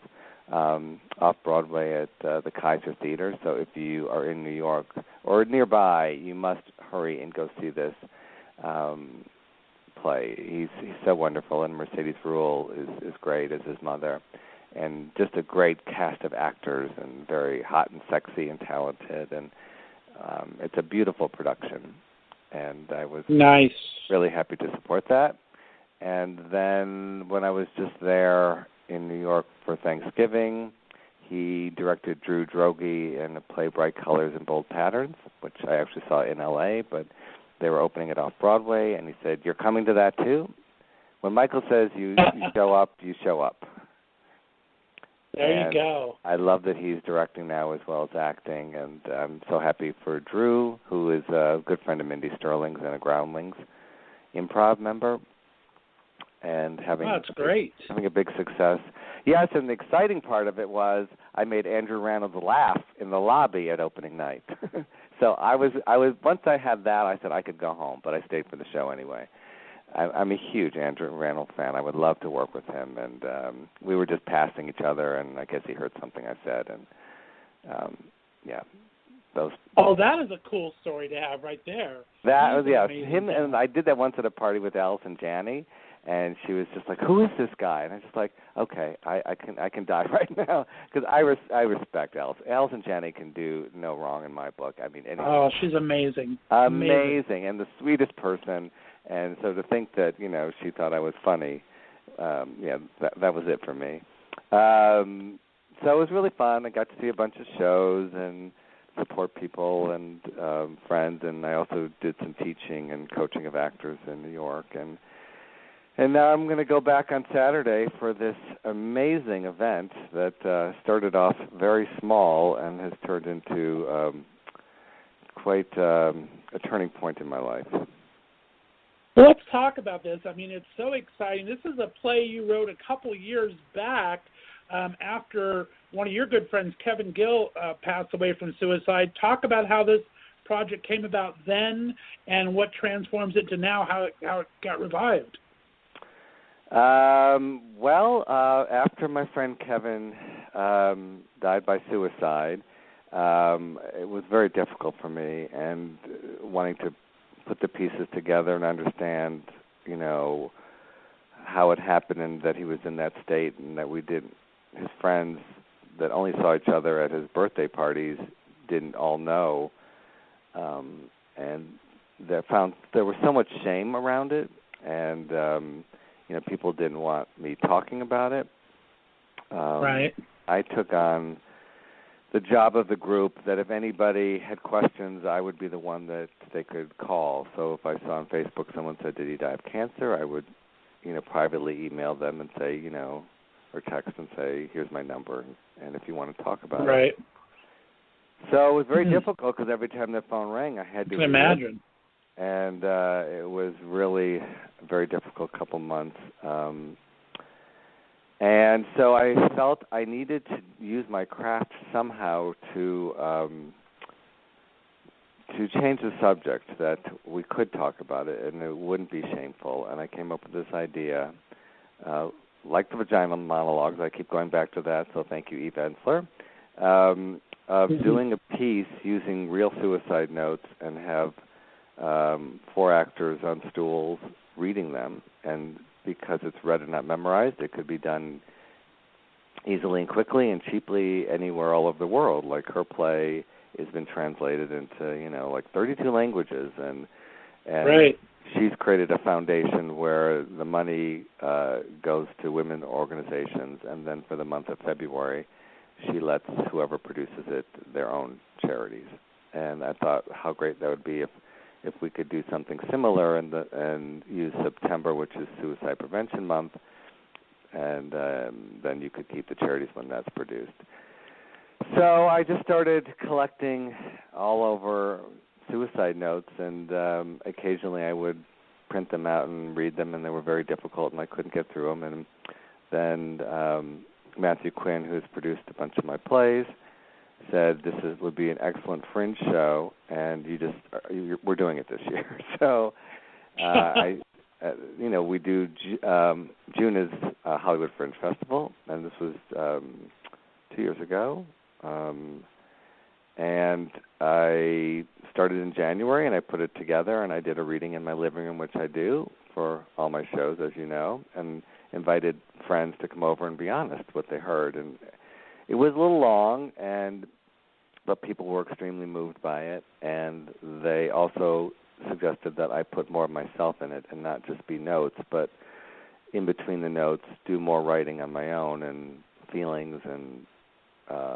Off Broadway at the Kaiser Theater. So if you are in New York or nearby, you must hurry and go see this play. He's so wonderful, and Mercedes Ruehl is great as his mother, and just a great cast of actors, and very hot and sexy and talented, and it's a beautiful production. And I was really happy to support that. And then when I was just there in New York for Thanksgiving, he directed Drew Droege in a play Bright Colors and Bold Patterns, which I actually saw in L.A., but they were opening it off Broadway, and he said, "You're coming to that too?" When Michael says you show up, you show up. There you go. I love that he's directing now as well as acting, and I'm so happy for Drew, who is a good friend of Mindy Sterling's and a Groundlings improv member. And having a big success. Yes, and the exciting part of it was I made Andrew Reynolds laugh in the lobby at opening night. So I was once I had that, I said I could go home, but I stayed for the show anyway. I'm a huge Andrew Reynolds fan. I would love to work with him, and we were just passing each other, and I guess he heard something I said, and that is a cool story to have right there. That was him, and I did that once at a party with Allison Janney. And she was just like, "Who is this guy?" And I was just like, "Okay, I can die right now," because I respect Allison. Allison Janney can do no wrong in my book. I mean, she's amazing. Amazing, and the sweetest person. And so to think that she thought I was funny, that was it for me. So it was really fun. I got to see a bunch of shows and support people and friends, and I also did some teaching and coaching of actors in New York, and And now I'm going to go back on Saturday for this amazing event that started off very small and has turned into quite a turning point in my life. Well, let's talk about this. I mean, it's so exciting. This is a play you wrote a couple years back after one of your good friends, Kevin Gill, passed away from suicide. Talk about how this project came about then and what transforms it to now, how it got revived. After my friend Kevin died by suicide, it was very difficult for me, and wanting to put the pieces together and understand, how it happened and that he was in that state, and that his friends that only saw each other at his birthday parties didn't all know, and there was so much shame around it, and people didn't want me talking about it. Right. I took on the job of the group that if anybody had questions, I would be the one that they could call. So if I saw on Facebook someone said, "Did he die of cancer?" I would, privately email them and say, or text and say, "Here's my number, and if you want to talk about it." Right. So it was very difficult because every time the phone rang, I had to. I can imagine. And it was really a very difficult couple months. And so I felt I needed to use my craft somehow to change the subject, that we could talk about it and it wouldn't be shameful. And I came up with this idea, like the vagina monologues, I keep going back to that, so thank you, Eve Ensler, of doing a piece using real suicide notes and have 4 actors on stools reading them, and because it's read and not memorized, it could be done easily and quickly and cheaply anywhere all over the world. Like her play has been translated into, like 32 languages, and right. She's created a foundation where the money goes to women organizations, and then for the month of February, she lets whoever produces it their own charities. And I thought how great that would be if we could do something similar and use September, which is Suicide Prevention Month, and then you could keep the charities when that's produced. So I just started collecting all over suicide notes, and occasionally I would print them out and read them, and they were very difficult, and I couldn't get through them. And then Matthew Quinn, who's produced a bunch of my plays, said this would be an excellent fringe show, and we're doing it this year. So we do June is Hollywood Fringe Festival, and this was 2 years ago, and I started in January, and I put it together, and I did a reading in my living room, which I do for all my shows, as you know, and invited friends to come over and be honest what they heard. And it was a little long, but people were extremely moved by it, and they also suggested that I put more of myself in it and not just be notes, but in between the notes do more writing on my own and feelings, and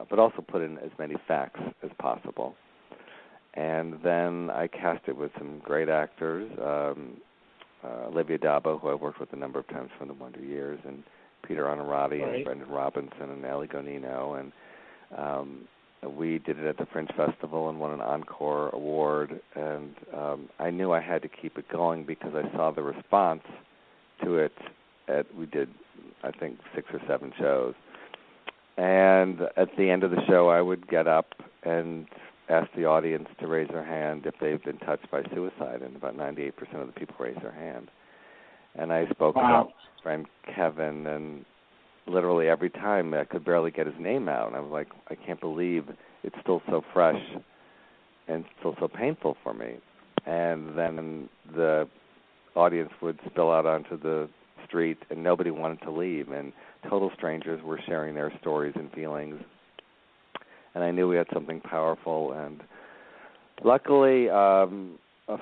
but also put in as many facts as possible. And then I cast it with some great actors, Olivia Dabo, who I've worked with a number of times from the Wonder Years, and Peter Onorati, right, and Brendan Robinson and Ali Gonino, and we did it at the Fringe Festival and won an Encore Award, and I knew I had to keep it going because I saw the response to it. We did, I think, 6 or 7 shows, and at the end of the show I would get up and ask the audience to raise their hand if they've been touched by suicide, and about 98% of the people raised their hand. And I spoke about my friend Kevin, and literally every time I could barely get his name out. And I was like, I can't believe it's still so fresh and still so painful for me. And then the audience would spill out onto the street, and nobody wanted to leave, and total strangers were sharing their stories and feelings. And I knew we had something powerful. And luckily, a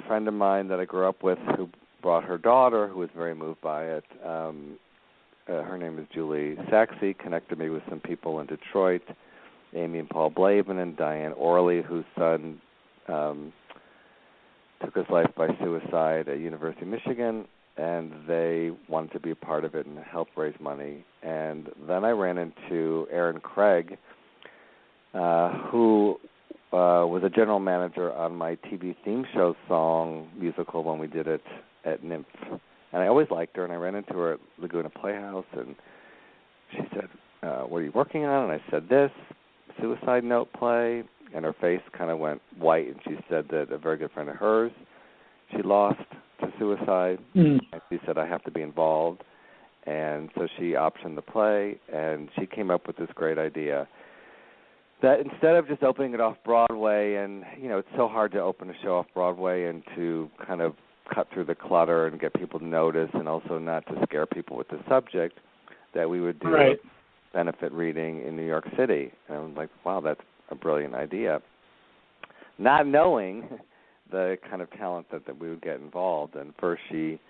friend of mine that I grew up with who brought her daughter, who was very moved by it, her name is Julie Saxe, connected me with some people in Detroit, Amy and Paul Blavin and Diane Orley, whose son took his life by suicide at University of Michigan. and they wanted to be a part of it and help raise money. And then I ran into Aaron Craig, who was a general manager on my TV theme show song musical when we did it at NYMF. And I always liked her, and I ran into her at Laguna Playhouse, and she said, what are you working on? And I said, this, Suicide Note play, and her face kind of went white, and she said that a very good friend of hers, she lost to suicide, and she said, I have to be involved. And so she optioned the play, and she came up with this great idea that instead of just opening it off Broadway, and, you know, it's so hard to open a show off Broadway and to kind of cut through the clutter and get people to notice and also not to scare people with the subject, that we would do a benefit reading in New York City. And I was like, wow, that's a brilliant idea. Not knowing the kind of talent that we would get involved. And first she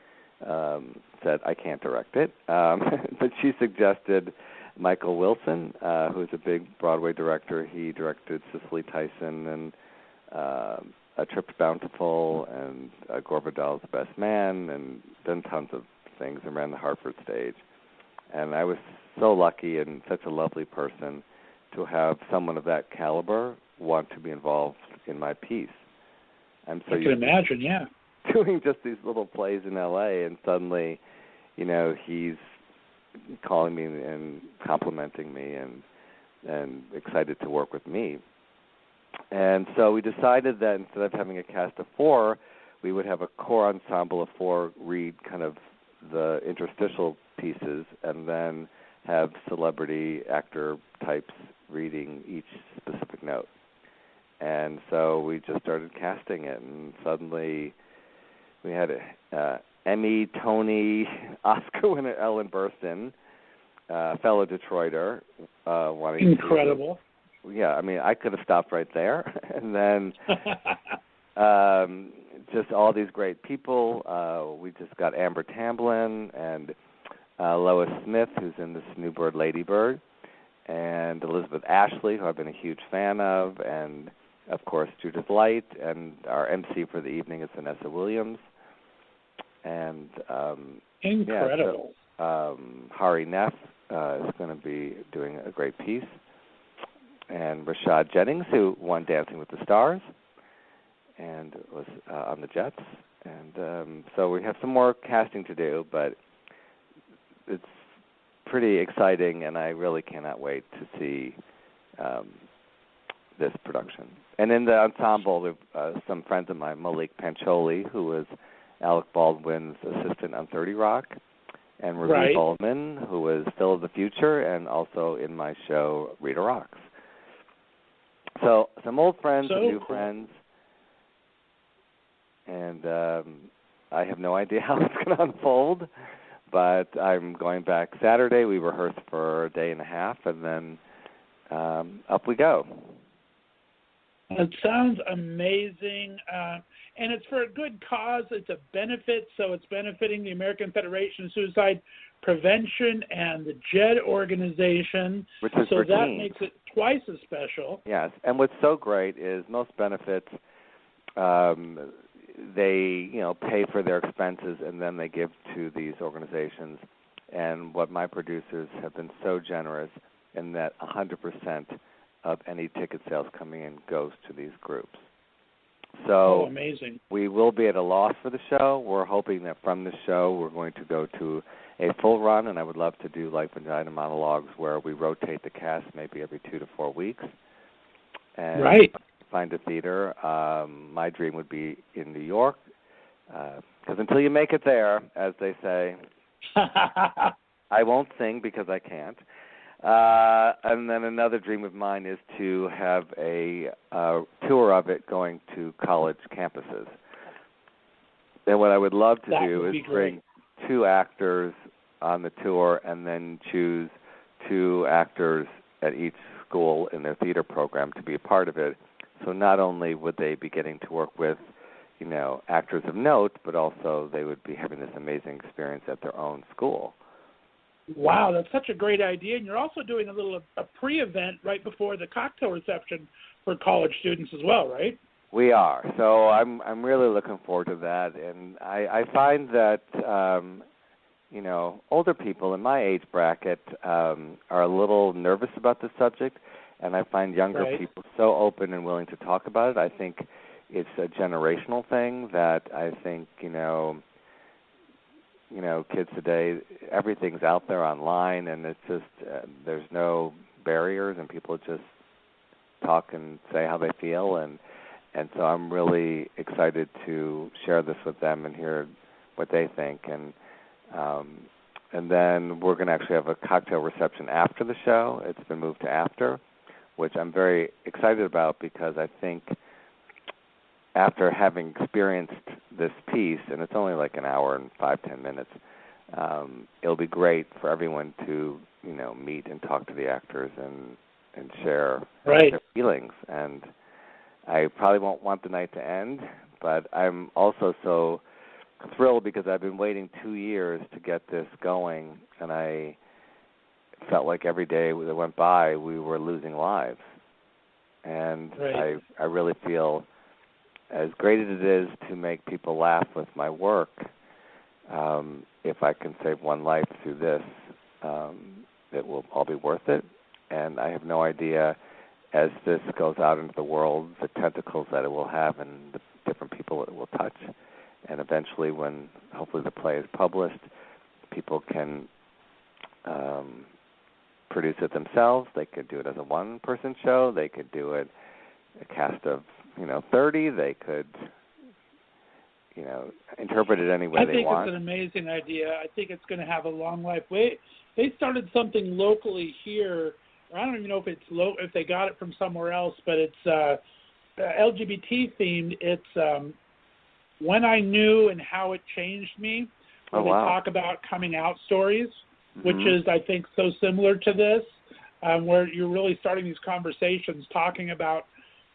said, I can't direct it. But she suggested Michael Wilson, who's a big Broadway director. He directed Cicely Tyson and A Trip to Bountiful and Gore Vidal's Best Man, and done tons of things and ran the Hartford stage. And I was so lucky and such a lovely person to have someone of that caliber want to be involved in my piece. And so I can imagine, yeah. Doing just these little plays in L.A., and suddenly, you know, he's calling me and complimenting me and excited to work with me. And so we decided that instead of having a cast of 4, we would have a core ensemble of 4 read kind of the interstitial pieces, and then have celebrity actor types reading each specific note. And so we just started casting it, and suddenly we had a Emmy, Tony, Oscar winner Ellen Burstyn, fellow Detroiter, wanting incredible. Yeah, I mean, I could have stopped right there. And then just all these great people. We just got Amber Tamblyn and Lois Smith, who's in this New Bird, Lady Bird, and Elizabeth Ashley, who I've been a huge fan of, and, of course, Judith Light, and our MC for the evening is Vanessa Williams. And incredible. Yeah, so, Hari Neff is going to be doing a great piece. And Rashad Jennings, who won Dancing with the Stars and was on the Jets. And so we have some more casting to do, but it's pretty exciting, and I really cannot wait to see this production. And in the ensemble, we have some friends of mine, Malik Pancholi, who was Alec Baldwin's assistant on 30 Rock, and Ruby Goldman, who was Phil of the Future, and also in my show, Rita Rocks. So some old friends and new friends, and I have no idea how it's going to unfold, but I'm going back Saturday. We rehearsed for a day and a half, and then up we go. It sounds amazing, and it's for a good cause. It's a benefit, so it's benefiting the American Federation of Suicide Prevention and the JED organization, which is so for that teens. makes it twice as special. Yes, and what's so great is most benefits, they pay for their expenses and then they give to these organizations. And what my producers have been so generous in that 100% of any ticket sales coming in goes to these groups. So amazing. We will be at a loss for the show. We're hoping that from the show we're going to go to a full run, and I would love to do like Vagina Monologues where we rotate the cast maybe every 2 to 4 weeks. And find a theater. My dream would be in New York, because until you make it there, as they say, I won't sing because I can't. And then another dream of mine is to have a tour of it going to college campuses. And what I would love to do is bring 2 actors on the tour and then choose 2 actors at each school in their theater program to be a part of it. So not only would they be getting to work with, actors of note, but also they would be having this amazing experience at their own school. Wow, that's such a great idea. And you're also doing a pre-event right before the cocktail reception for college students as well, right? We are. So I'm really looking forward to that, and I find that older people in my age bracket are a little nervous about the subject, and I find younger people so open and willing to talk about it. I think it's a generational thing that I think kids today, everything's out there online, and it's just there's no barriers, and people just talk and say how they feel, and so I'm really excited to share this with them and hear what they think, and then we're going to actually have a cocktail reception after the show. It's been moved to after, which I'm very excited about, because I think after having experienced this piece, and it's only like an hour and 5-10 minutes, it'll be great for everyone to meet and talk to the actors and share their feelings. And I probably won't want the night to end, but I'm also so thrilled because I've been waiting 2 years to get this going, and I felt like every day that went by we were losing lives. And I really feel, as great as it is to make people laugh with my work, if I can save one life through this, it will all be worth it. And I have no idea, as this goes out into the world, the tentacles that it will have and the different people it will touch. And eventually, when hopefully the play is published, people can produce it themselves. They could do it as a one-person show. They could do it a cast of 30. They could interpret it any way they want. I think it's an amazing idea. I think it's going to have a long life. They started something locally here. I don't even know if it's if they got it from somewhere else, but it's LGBT themed. It's When I Knew and How It Changed Me. Where they talk about coming out stories, which is, I think, so similar to this, where you're really starting these conversations, talking about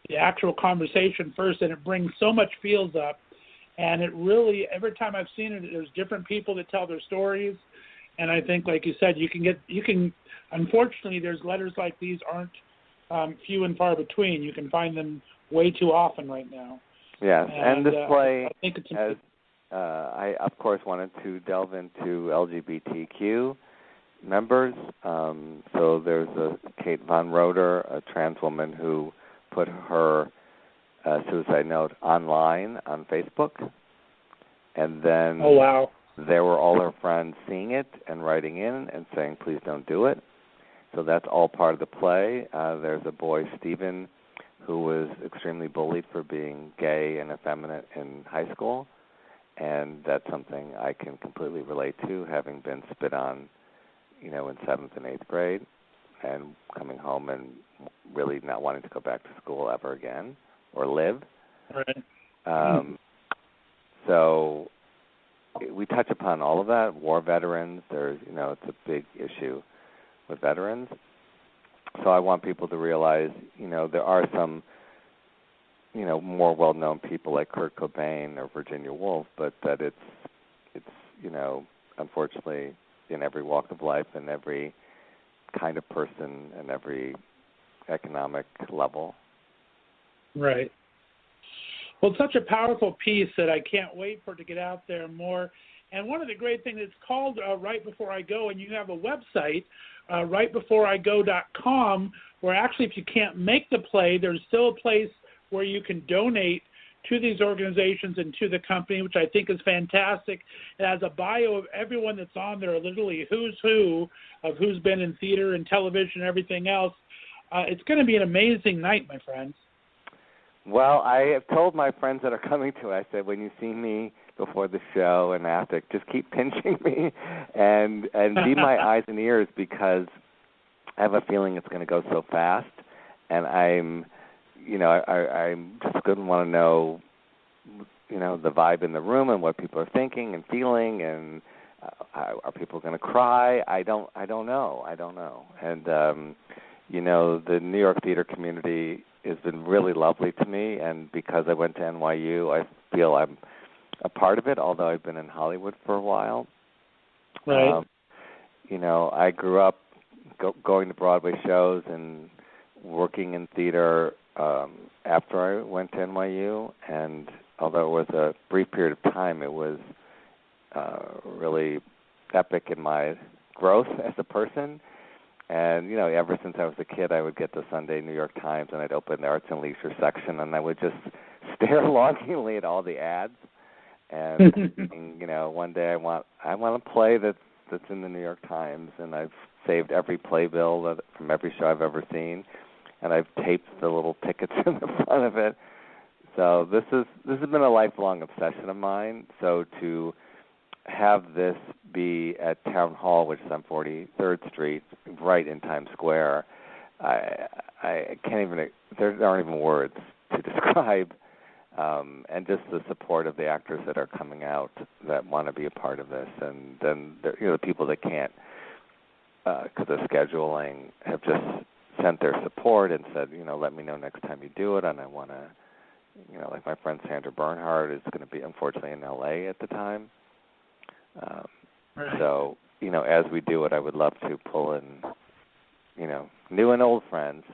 the actual conversation first, and it brings so much feels up. And it really, every time I've seen it, there's different people that tell their stories. And I think, like you said, you can, unfortunately, there's letters like these aren't few and far between. You can find them way too often right now. Yes, and this play, I think it's I, of course, wanted to delve into LGBTQ members. So there's Kate Von Roeder, a trans woman who put her suicide note online on Facebook. And then there were all her friends seeing it and writing in and saying, please don't do it. So that's all part of the play. There's a boy, Stephen, who was extremely bullied for being gay and effeminate in high school. And that's something I can completely relate to, having been spit on, in 7th and 8th grade, and coming home and really not wanting to go back to school ever again or live. Right. So we touch upon all of that. War veterans, there's, it's a big issue with veterans. So I want people to realize, there are some, more well-known people like Kurt Cobain or Virginia Woolf, but that it's unfortunately in every walk of life and every kind of person and every economic level. Right. Well, it's such a powerful piece that I can't wait for it to get out there more. And one of the great things, it's called Right Before I Go, and you have a website, rightbeforeigo.com, where actually if you can't make the play, there's still a place where you can donate to these organizations and to the company, which I think is fantastic. It has a bio of everyone that's on there, literally who's who of who's been in theater and television and everything else. It's going to be an amazing night, my friends. Well, I have told my friends that are coming to it, I said, when you see me before the show and after, just keep pinching me and be my eyes and ears, because I have a feeling it's going to go so fast. And I'm just going to want to know, the vibe in the room and what people are thinking and feeling, and are people going to cry? I don't know. And, the New York theater community has been really lovely to me, and because I went to NYU, I feel I'm a part of it, although I've been in Hollywood for a while. Right. I grew up going to Broadway shows and working in theater after I went to NYU, and although it was a brief period of time, it was really epic in my growth as a person. And, ever since I was a kid, I would get the Sunday New York Times, and I'd open the Arts and Leisure section, and I would just stare longingly at all the ads. And thinking, one day I want a play that's in the New York Times, and I've saved every playbill from every show I've ever seen, and I've taped the little tickets in the front of it. So this has been a lifelong obsession of mine. So to have this be at Town Hall, which is on 43rd Street, right in Times Square, I can't even. There aren't even words to describe, and just the support of the actors that are coming out that want to be a part of this, and then the people that can't because of scheduling have just sent their support and said, let me know next time you do it, and I want to, like my friend Sandra Bernhard is going to be unfortunately in L.A. at the time. Right. So, as we do it, I would love to pull in, new and old friends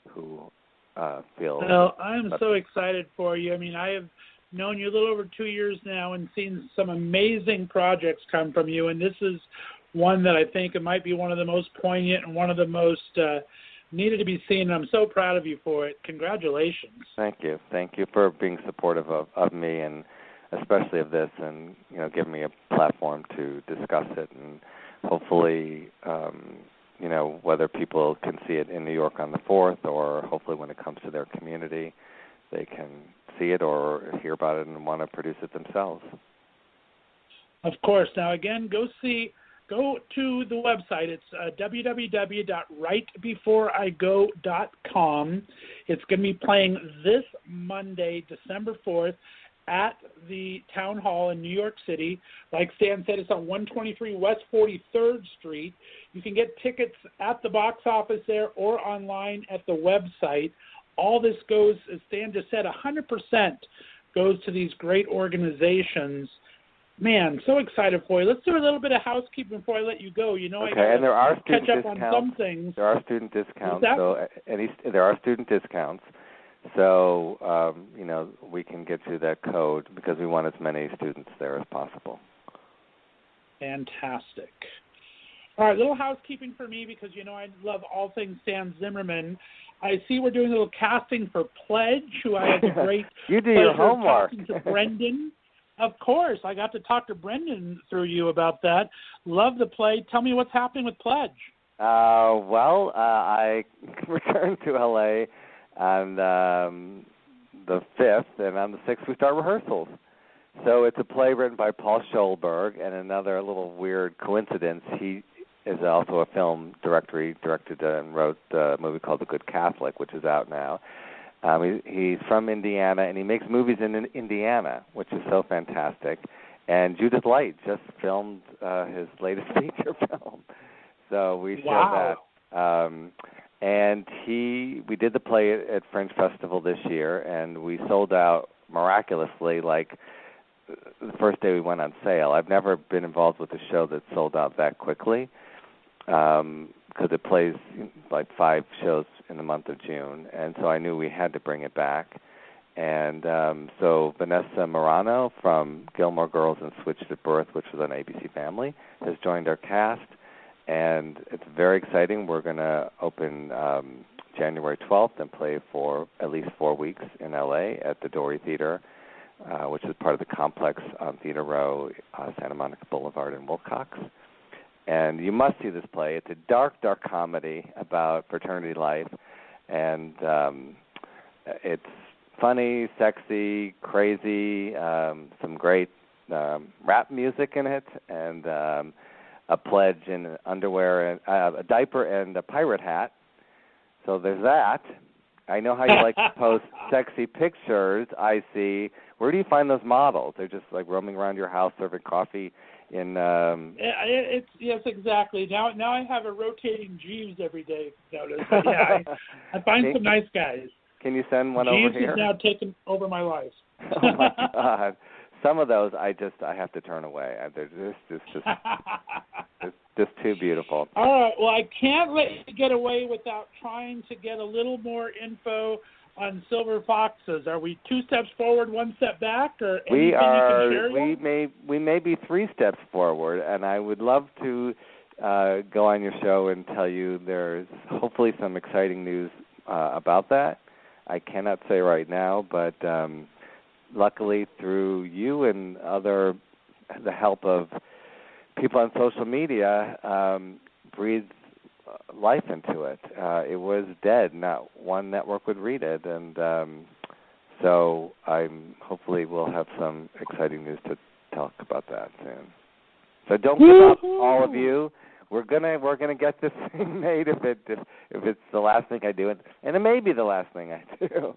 who feel. Well, I'm so excited for you. I mean, I have known you a little over 2 years now and seen some amazing projects come from you, and this is one that I think it might be one of the most poignant and one of the most needed to be seen, and I'm so proud of you for it. Congratulations. Thank you. Thank you for being supportive of me, and especially of this, and giving me a platform to discuss it, and hopefully whether people can see it in New York on the 4th, or hopefully when it comes to their community they can see it or hear about it and want to produce it themselves. Of course. Now again, go to the website. It's www.rightbeforeigo.com. It's going to be playing this Monday, December 4th, at the Town Hall in New York City. Like Stan said, it's on 123 West 43rd Street. You can get tickets at the box office there or online at the website. All this goes, as Stan just said, 100% goes to these great organizations. Man, so excited for you. Let's do a little bit of housekeeping before I let you go. Okay, and there are student catch up discounts. on some things. There are student discounts. There are student discounts. So, we can get you that code because we want as many students there as possible. Fantastic. All right, little housekeeping for me because, I love all things Stan Zimmerman. I see we're doing a little casting for Pledge, who I had the great you do your homework. Talking to Brendan. Of course. I got to talk to Brendan through you about that. Love the play. Tell me what's happening with Pledge. I returned to L.A. on the 5th, and on the 6th we start rehearsals. So it's a play written by Paul Schoenberg, and another little weird coincidence, he is also a film director. He directed and wrote a movie called The Good Catholic, which is out now. He's from Indiana, and he makes movies in Indiana, which is so fantastic. And Judith Light just filmed his latest feature film. So we showed that. And we did the play at Fringe Festival this year, and we sold out miraculously, like the first day we went on sale. I've never been involved with a show that sold out that quickly, because it plays like 5 shows in the month of June, and so I knew we had to bring it back. And so Vanessa Morano from Gilmore Girls and Switched at Birth, which was on ABC Family, has joined our cast, and it's very exciting. We're going to open January 12th and play for at least 4 weeks in L.A. at the Dory Theater, which is part of the complex on Theater Row, Santa Monica Boulevard in Wilcox. And you must see this play. It's a dark, dark comedy about fraternity life, and it's funny, sexy, crazy, some great rap music in it, and a pledge in underwear, and a diaper, and a pirate hat. So there's that. I know how you like to post sexy pictures. I see. Where do you find those models? They're just like roaming around your house serving coffee in. Yes, exactly. Now I have a rotating Jeeves every day. Notice. Yeah, I find some nice guys. Can you send one Jeeves over here? Jeeves has now taken over my life. Oh my God! Some of those I have to turn away. They're just too beautiful. All right. Well, I can't let you get away without trying to get a little more info on Silver Foxes? Are we 2 steps forward, 1 step back, or anything we are? You can share? We may be 3 steps forward, and I would love to go on your show and tell you there's hopefully some exciting news about that. I cannot say right now, but luckily through you and the help of people on social media, breathed life into it. It was dead. Not one network would read it, and so hopefully we'll have some exciting news to talk about that soon. So don't give up, all of you. We're gonna get this thing made if it's the last thing I do, and it may be the last thing I do.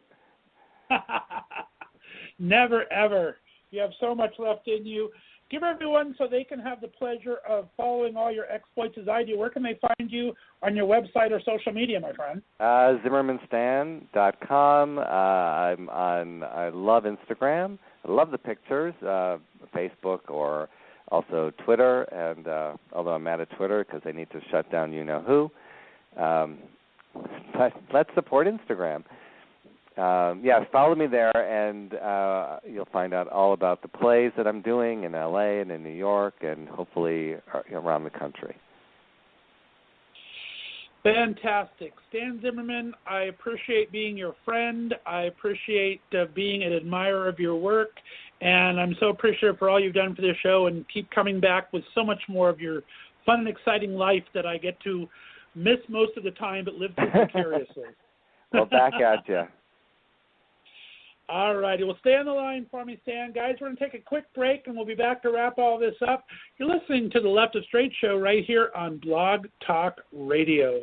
Never ever. You have so much left in you. Give everyone, so they can have the pleasure of following all your exploits as I do. Where can they find you on your website or social media, my friend? ZimmermanStan.com. I love Instagram. I love the pictures. Facebook or also Twitter. And although I'm mad at Twitter because they need to shut down you-know-who. But let's support Instagram. Follow me there, and you'll find out all about the plays that I'm doing in LA and in New York, and hopefully around the country. Fantastic. Stan Zimmerman, I appreciate being your friend. I appreciate being an admirer of your work, and I'm so appreciative for all you've done for this show, and keep coming back with so much more of your fun and exciting life that I get to miss most of the time but live through vicariously. Well, back at you. All righty. Well, stay on the line for me, Stan. Guys, we're going to take a quick break, and we'll be back to wrap all this up. You're listening to the Left of Straight Show right here on Blog Talk Radio.